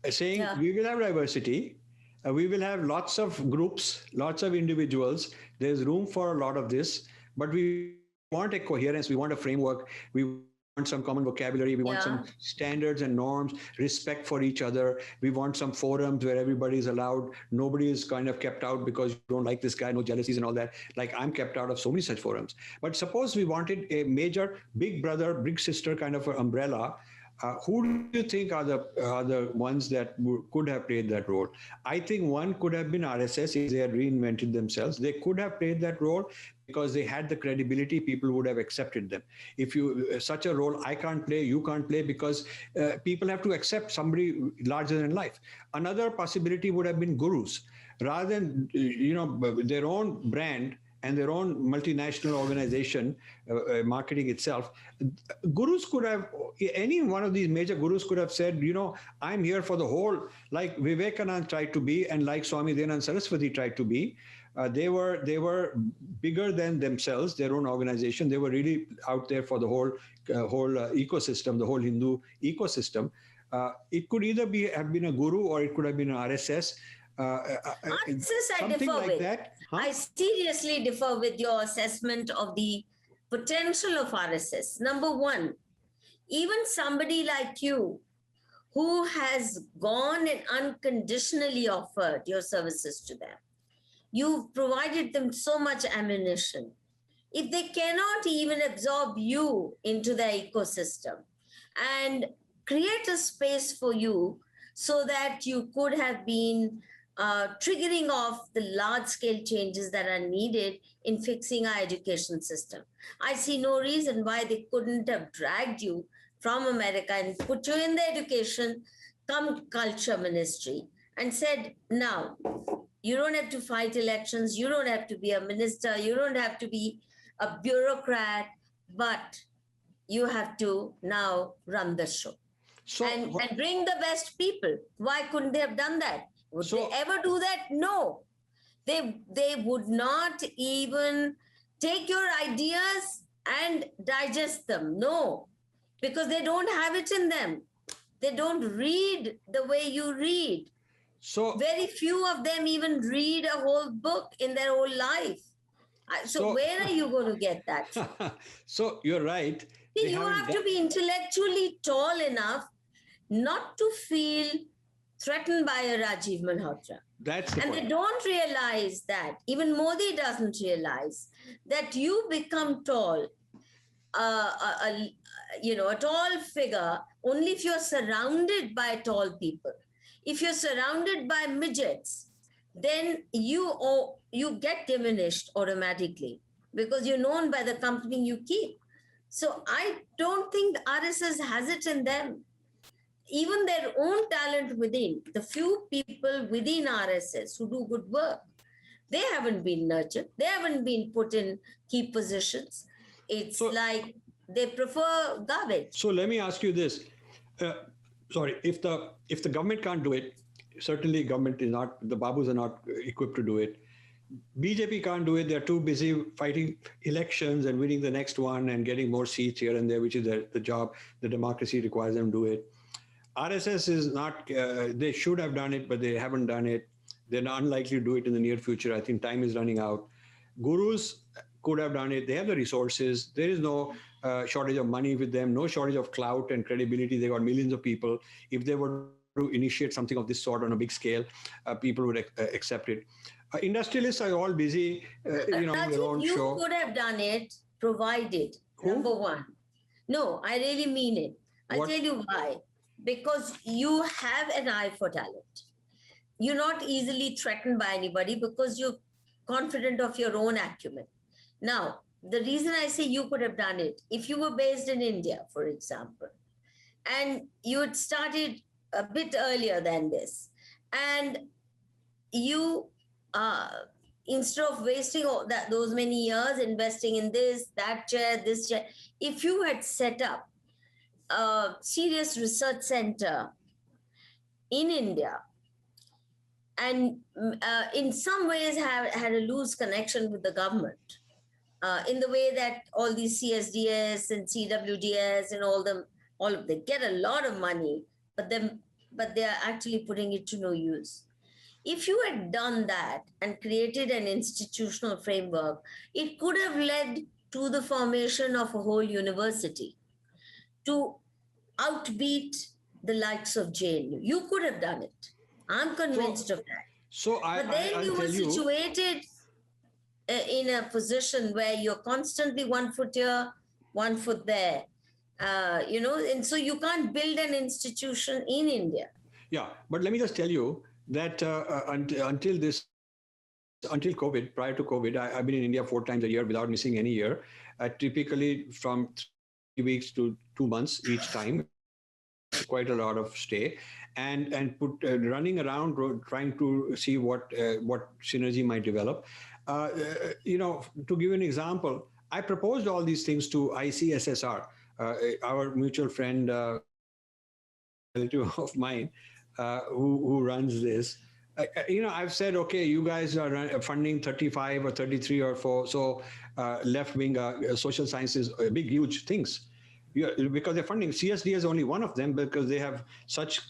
saying we will have diversity, we will have lots of groups, lots of individuals, there's room for a lot of this, but we want a coherence, we want a framework, we want some common vocabulary. We want Yeah. some standards and norms, respect for each other. We want some forums where everybody is allowed. Nobody is kind of kept out because you don't like this guy, no jealousies and all that. Like I'm kept out of so many such forums. But suppose we wanted a major big brother, big sister kind of umbrella. Who do you think are the ones that could have played that role? I think one could have been RSS if they had reinvented themselves. They could have played that role because they had the credibility. People would have accepted them. If you such a role, I can't play, you can't play, because people have to accept somebody larger than life. Another possibility would have been gurus, rather than their own brand and their own multinational organization marketing itself. Gurus could have, any one of these major gurus could have said, I'm here for the whole, like Vivekananda tried to be, and like Swami Dayananda Saraswati tried to be. They were bigger than themselves, their own organization. They were really out there for the whole ecosystem, the whole Hindu ecosystem. It could either have been a guru, or it could have been an RSS. RSS, I something differ like with. that. Huh? I seriously differ with your assessment of the potential of RSS. Number one, even somebody like you who has gone and unconditionally offered your services to them, you've provided them so much ammunition. If they cannot even absorb you into their ecosystem and create a space for you so that you could have been triggering off the large scale changes that are needed in fixing our education system, I see no reason why they couldn't have dragged you from America and put you in the education come culture ministry and said, now, you don't have to fight elections, you don't have to be a minister, you don't have to be a bureaucrat, but you have to now run the show. So, and bring the best people. Why couldn't they have done that? Would they ever do that? No. They would not even take your ideas and digest them. No. Because they don't have it in them. They don't read the way you read. So very few of them even read a whole book in their whole life. So where are you going to get that? So you're right. You have to be intellectually tall enough not to feel threatened by a Rajiv Malhotra. That's the point. They don't realize that. Even Modi doesn't realize that you become tall, a tall figure only if you're surrounded by tall people. If you're surrounded by midgets, then you get diminished automatically because you're known by the company you keep. So I don't think RSS has it in them. Even their own talent within, the few people within RSS who do good work, they haven't been nurtured. They haven't been put in key positions. It's like they prefer garbage. So let me ask you this. If the government can't do it, certainly government is not, the Babus are not equipped to do it. BJP can't do it. They're too busy fighting elections and winning the next one and getting more seats here and there, which is the job. The democracy requires them to do it. RSS is not, they should have done it, but they haven't done it. They're not unlikely to do it in the near future. I think time is running out. Gurus could have done it. They have the resources. There is no shortage of money with them, no shortage of clout and credibility. They got millions of people. If they were to initiate something of this sort on a big scale, people would accept it. Industrialists are all busy, in their own show. You could have done it, provided, number one. No, I really mean it. I'll tell you why. Because you have an eye for talent. You're not easily threatened by anybody because you're confident of your own acumen. Now, the reason I say you could have done it, if you were based in India, for example, and you had started a bit earlier than this, and you, instead of wasting those many years investing in this chair, if you had set up a serious research center in India and in some ways had a loose connection with the government in the way that all these CSDS and CWDS and all of them get a lot of money, but they are actually putting it to no use. If you had done that and created an institutional framework, it could have led to the formation of a whole university. to outbeat the likes of JNU. You could have done it. I'm convinced of that. But then you were situated in a position where you're constantly 1 foot here, 1 foot there, and so you can't build an institution in India. Yeah, but let me just tell you that until COVID, prior to COVID, I've been in India 4 times a year without missing any year, typically from 3 weeks to 2 months each time. Quite a lot of stay, and running around trying to see what synergy might develop. To give you an example, I proposed all these things to ICSSR, our mutual friend, relative of mine, who runs this. I've said, okay, you guys are funding 35 or 33 or 4 so left-wing social sciences, big, huge things. Because they're funding. CSD is only one of them because they have such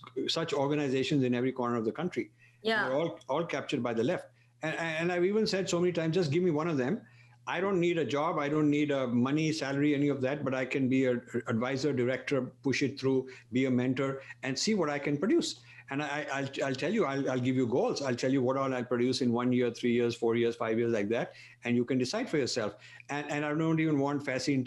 organizations in every corner of the country. Yeah, they're all captured by the left. And I've even said so many times, just give me one of them. I don't need a job. I don't need a money, salary, any of that. But I can be an advisor, director, push it through, be a mentor, and see what I can produce. And I'll tell you, I'll give you goals. I'll tell you what all I'll produce in 1 year, 3 years, 4 years, 5 years, like that. And you can decide for yourself. And I don't even want fancy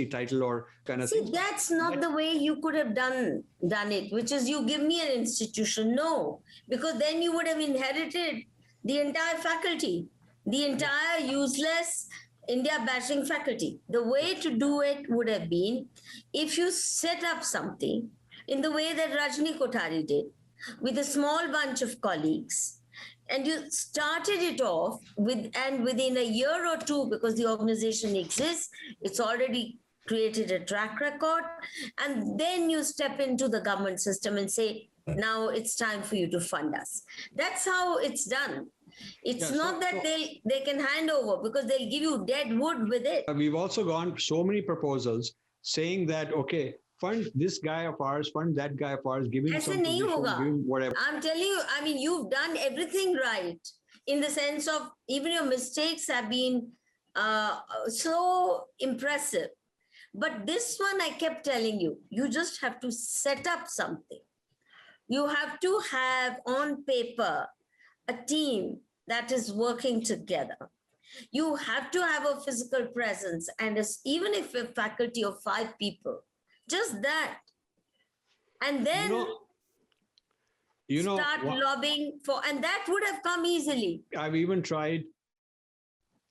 title or kind of thing. See, that's not the way you could have done it, which is you give me an institution. No, because then you would have inherited the entire faculty, the entire useless India bashing faculty. The way to do it would have been if you set up something in the way that Rajni Kothari did, with a small bunch of colleagues, and you started it off and within a year or two, because the organization exists, it's already created a track record, and then you step into the government system and say, now it's time for you to fund us. That's how it's done. It's not that they can hand over, because they'll give you dead wood with it. We've also gone so many proposals saying that, okay, fund this guy of ours, fund that guy of ours, give him some position, give him whatever. I'm telling you, I mean, you've done everything right in the sense of even your mistakes have been so impressive. But this one, I kept telling you, you just have to set up something. You have to have on paper a team that is working together. You have to have a physical presence, and even if a faculty of 5 people, just that. And then start lobbying for, and that would have come easily. I've even tried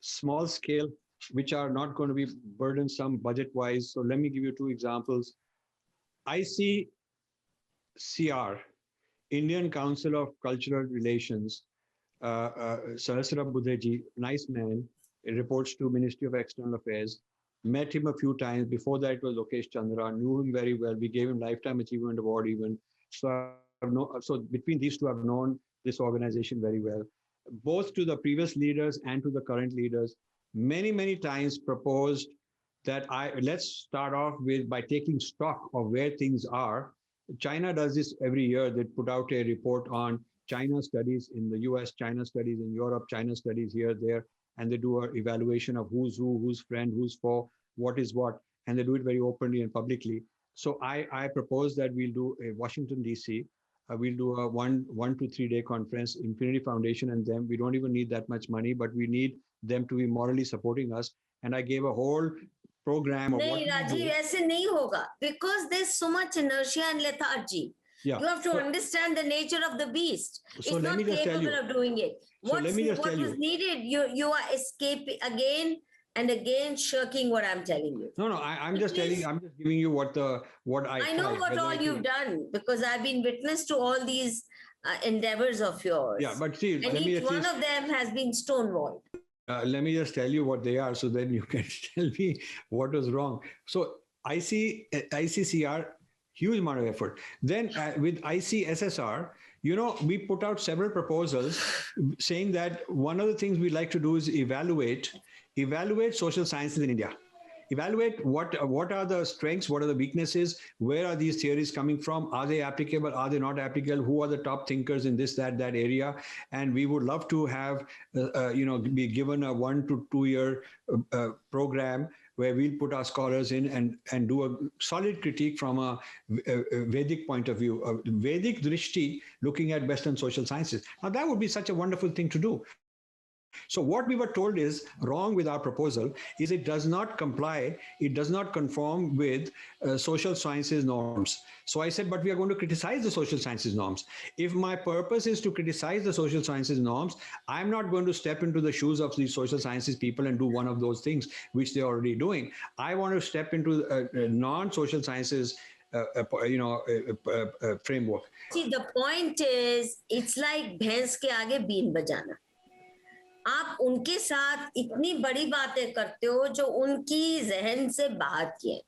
small scale, which are not going to be burdensome budget-wise. So let me give you 2 examples. ICCR, Indian Council of Cultural Relations, Sahasra Budheji, nice man, it reports to Ministry of External Affairs, met him a few times. Before that, it was Lokesh Chandra, knew him very well. We gave him Lifetime Achievement Award even. So between these two, I've known this organization very well. Both to the previous leaders and to the current leaders, many times proposed that let's start off by taking stock of where things are. China does this every year. They put out a report on China studies in the US, China studies in Europe, China studies here, there, and they do an evaluation of who's who, who's friend, who's foe, what is what, and they do it very openly and publicly. So I propose that we'll do a Washington, DC. We'll do a 1 to 3 day conference, Infinity Foundation and them. We don't even need that much money, but we need them to be morally supporting us. And I gave a whole program of what we do. Rajiv, aise nahi hoga, because there's so much inertia and lethargy. Yeah. You have to understand the nature of the beast. So it's not capable of doing it. What is needed, you are escaping again and again, shirking what I'm telling you. No, I'm just telling. I'm just giving you what I know what all you've done, because I've been witness to all these endeavors of yours. Yeah, but see, and each one of them has been stonewalled. Let me just tell you what they are, so then you can tell me what was wrong. So ICCR, huge amount of effort. Then with ICSSR, we put out several proposals saying that one of the things we like to do is evaluate social sciences in India. Evaluate what are the strengths, what are the weaknesses, where are these theories coming from, are they applicable, are they not applicable, who are the top thinkers in this, that area. And we would love to have, be given a 1 to 2 year program where we'll put our scholars in and do a solid critique from a Vedic point of view, a Vedic drishti, looking at Western social sciences. Now, that would be such a wonderful thing to do. So what we were told is wrong with our proposal is it does not comply, it does not conform with social sciences norms. So I said, but we are going to criticize the social sciences norms. If my purpose is to criticize the social sciences norms, I'm not going to step into the shoes of these social sciences people and do one of those things which they're already doing. I want to step into non-social sciences framework. See, the point is, it's like भैंस के आगे been बजाना. आप उनके साथ इतनी बड़ी बातें करते हो जो उनकी जहन से बाहर की है.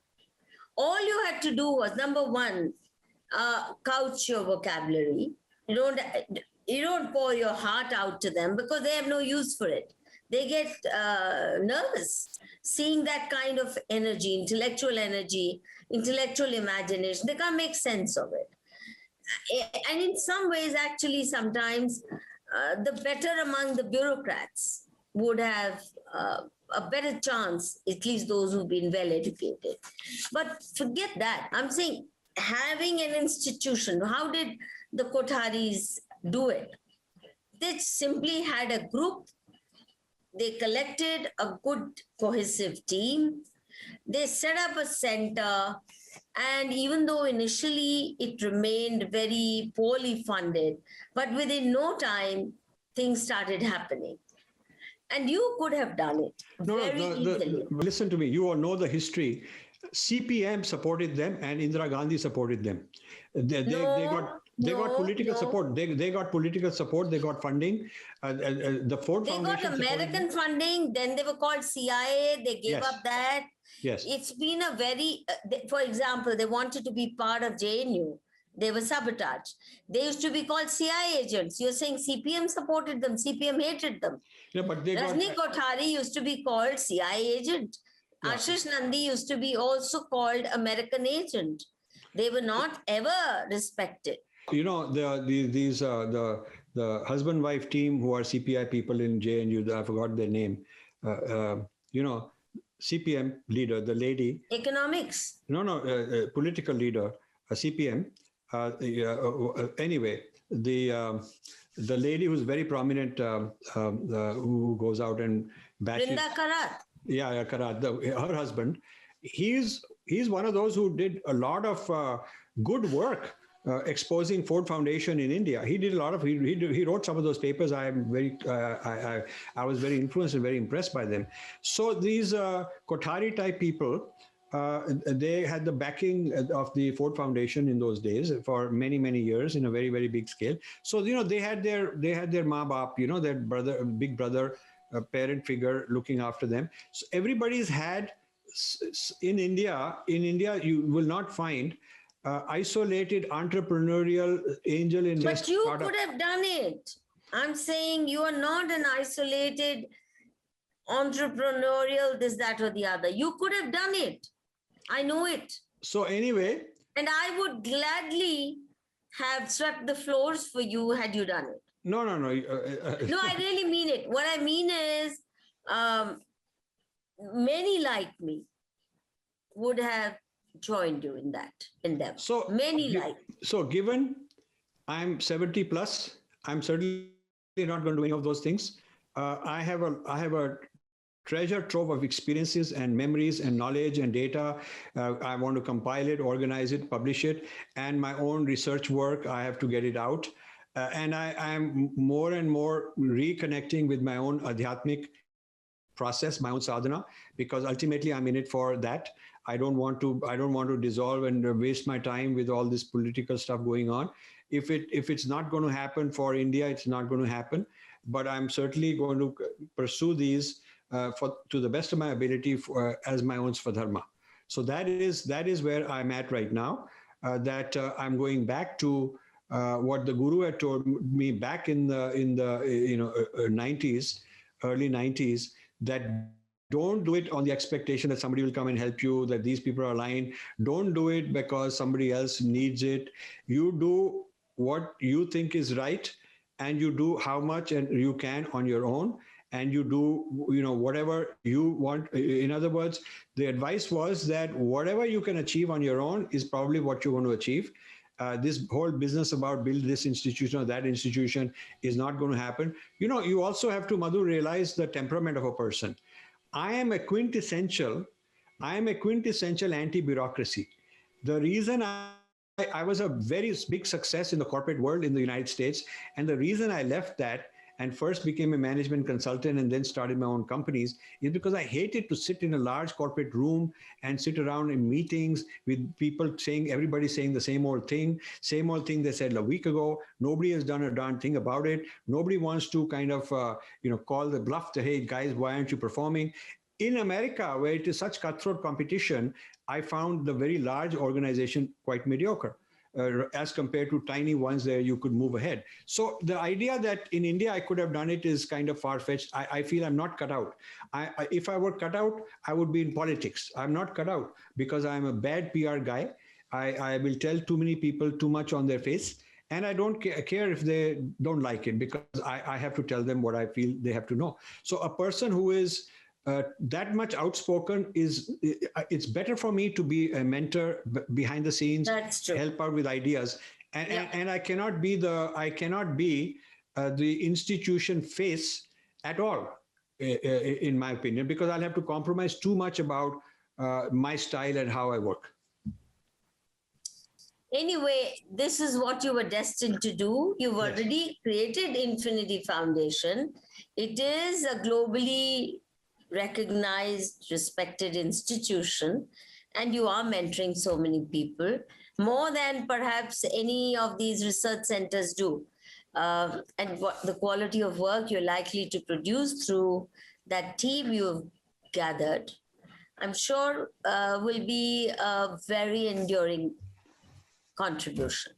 All you had to do was, number one, couch your vocabulary. You don't pour your heart out to them because they have no use for it. They get nervous seeing that kind of energy, intellectual imagination. They can't make sense of it. And in some ways, actually, sometimes the better among the bureaucrats would have a better chance, at least those who've been well educated. But forget that. I'm saying having an institution. How did the Kotharis do it? They simply had a group. They collected a good cohesive team. They set up a center. And even though initially it remained very poorly funded, but within no time, things started happening. And you could have done it easily. Listen to me. You all know the history. CPM supported them and Indira Gandhi supported them. They got political support. They got political support. They got funding. The Ford Foundation. They got American funding. Then they were called CIA. They gave up that. Yes. It's been a very, for example, they wanted to be part of JNU. They were sabotaged. They used to be called CIA agents. You're saying CPM supported them. CPM hated them. Yeah, but they Rajni Kothari used to be called CIA agent. Yeah. Ashish Nandi used to be also called American agent. They were not ever respected. You know, the husband-wife team who are CPI people in JNU, I forgot their name. CPM leader, the lady. Economics. No, political leader, CPM. Anyway, the lady who's very prominent, who goes out and bashes. Brinda Karat. Yeah, Karat, her husband. He's one of those who did a lot of good work exposing Ford Foundation in India. He did a lot of, he wrote some of those papers. I was very influenced and very impressed by them. So these Kothari type people, they had the backing of the Ford Foundation in those days for many, many years in a very, very big scale. So, they had their maa baap, their brother, big brother, parent figure looking after them. So everybody's had, in India, you will not find isolated entrepreneurial angel investor. But you could have done it. I'm saying you are not an isolated entrepreneurial this, that, or the other. You could have done it. I know it. So anyway. And I would gladly have swept the floors for you had you done it. No. No, I really mean it. What I mean is many like me would have joined you in that endeavor. So many like. So given I'm 70 plus, I'm certainly not going to do any of those things. I have a treasure trove of experiences and memories and knowledge and data. I want to compile it, organize it, publish it, and my own research work. I have to get it out. And I'm more and more reconnecting with my own adhyatmic process, my own sadhana, because ultimately I'm in it for that. I don't want to dissolve and waste my time with all this political stuff going on. If it's not going to happen for India, it's not going to happen. But I'm certainly going to pursue these to the best of my ability as my own Swadharma. So that is where I'm at right now. I'm going back to what the Guru had told me back in the 90s, early 90s, that don't do it on the expectation that somebody will come and help you, that these people are aligned. Don't do it because somebody else needs it. You do what you think is right, and you do how much and you can on your own. and you do, whatever you want. In other words, the advice was that whatever you can achieve on your own is probably what you want to achieve. This whole business about build this institution or that institution is not going to happen. You also have to, Madhu, realize the temperament of a person. I am a quintessential anti-bureaucracy. The reason I was a very big success in the corporate world in the United States, and the reason I left that and first became a management consultant and then started my own companies is because I hated to sit in a large corporate room and sit around in meetings with people everybody saying the same old thing they said a week ago. Nobody has done a darn thing about it. Nobody wants to kind of, call the bluff to, hey guys, why aren't you performing? In America, where it is such cutthroat competition, I found the very large organization quite mediocre. As compared to tiny ones there you could move ahead. So the idea that in India I could have done it is kind of far-fetched. I feel I'm not cut out. If I were cut out, I would be in politics. I'm not cut out because I'm a bad PR guy. I will tell too many people too much on their face, and I don't care if they don't like it, because I have to tell them what I feel they have to know. So a person who is that much outspoken it's better for me to be a mentor behind the scenes. That's true. Help out with ideas, and I cannot be the institution face at all, in my opinion, because I'll have to compromise too much about my style and how I work. Anyway, this is what you were destined to do. You've already created Infinity Foundation. It is a globally recognized, respected institution, and you are mentoring so many people, more than perhaps any of these research centers do. And what the quality of work you're likely to produce through that team you've gathered, I'm sure will be a very enduring contribution.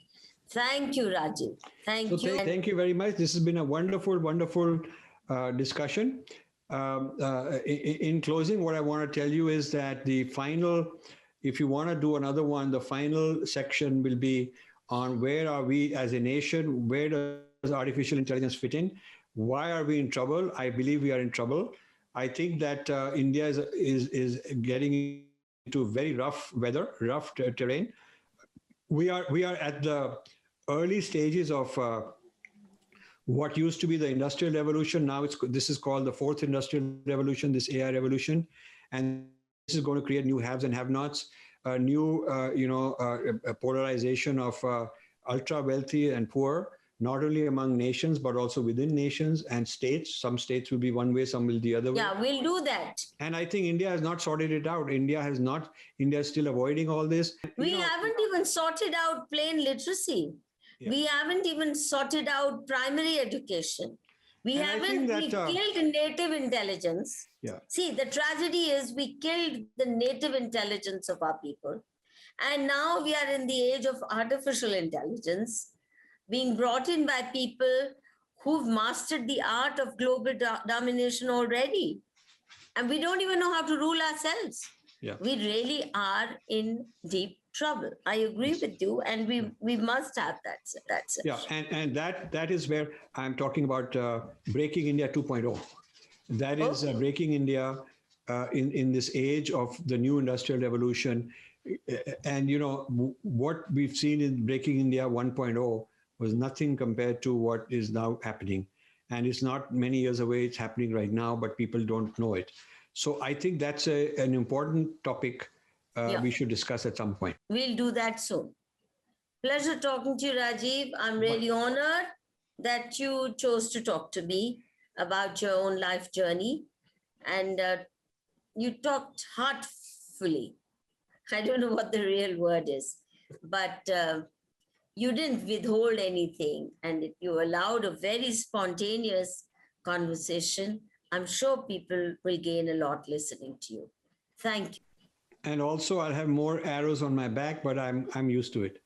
Thank you, Rajiv. Thank you. Thank you very much. This has been a wonderful, wonderful discussion. In closing, what I want to tell you is that the final, if you want to do another one, the final section will be on where are we as a nation, where does artificial intelligence fit in, why are we in trouble? I believe we are in trouble. I think that India is getting into very rough weather, rough terrain. We are at the early stages of what used to be the industrial revolution. Now this is called the fourth industrial revolution, this AI revolution, and this is going to create new haves and have-nots, a new a polarization of ultra wealthy and poor, not only among nations but also within nations and states. Some states will be one way, some will the other way. Yeah, we'll do that. And I think India has not sorted it out. India is still avoiding all this. We haven't even sorted out plain literacy. Yeah. We haven't even sorted out primary education. We killed native intelligence. Yeah. See, the tragedy is we killed the native intelligence of our people. And now we are in the age of artificial intelligence being brought in by people who've mastered the art of global domination already. And we don't even know how to rule ourselves. Yeah. We really are in deep trouble. I agree with you, and we must have that. That's it. Yeah, and that is where I'm talking about breaking India 2.0. That is breaking India in this age of the new industrial revolution. And what we've seen in breaking India 1.0 was nothing compared to what is now happening. And it's not many years away. It's happening right now, but people don't know it. So I think that's an important topic we should discuss at some point. We'll do that soon. Pleasure talking to you, Rajiv. I'm really honored that you chose to talk to me about your own life journey. And you talked heartfully. I don't know what the real word is, but you didn't withhold anything, and you allowed a very spontaneous conversation. I'm sure people will gain a lot listening to you. Thank you. And also, I'll have more arrows on my back, but I'm used to it.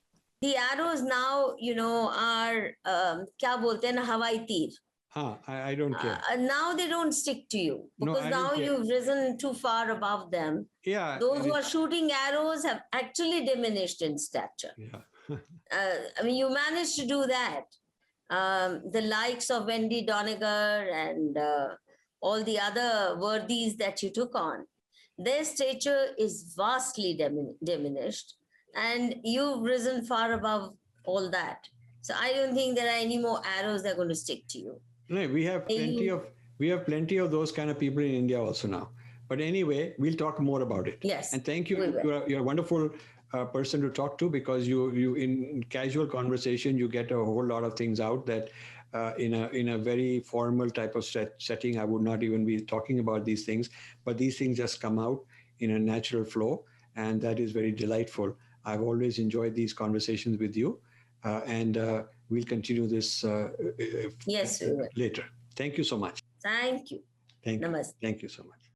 The arrows now, are kya bolte hain, Hawai tir. I don't care. Now they don't stick to you because now you've risen too far above them. Yeah. Those who are shooting arrows have actually diminished in stature. Yeah. You managed to do that. The likes of Wendy Doniger and all the other worthies that you took on, their stature is vastly diminished, and you've risen far above all that. So I don't think there are any more arrows that are going to stick to you. No, we have plenty of those kind of people in India also now. But anyway, we'll talk more about it. Yes. And thank you. You're a wonderful person to talk to, because you in casual conversation you get a whole lot of things out that in a very formal type of setting I would not even be talking about these things. But these things just come out in a natural flow, and that is very delightful. I've always enjoyed these conversations with you, and we'll continue this yes, we will. later. Thank you so much. Thank you. Thank you. Namaste. Thank you so much.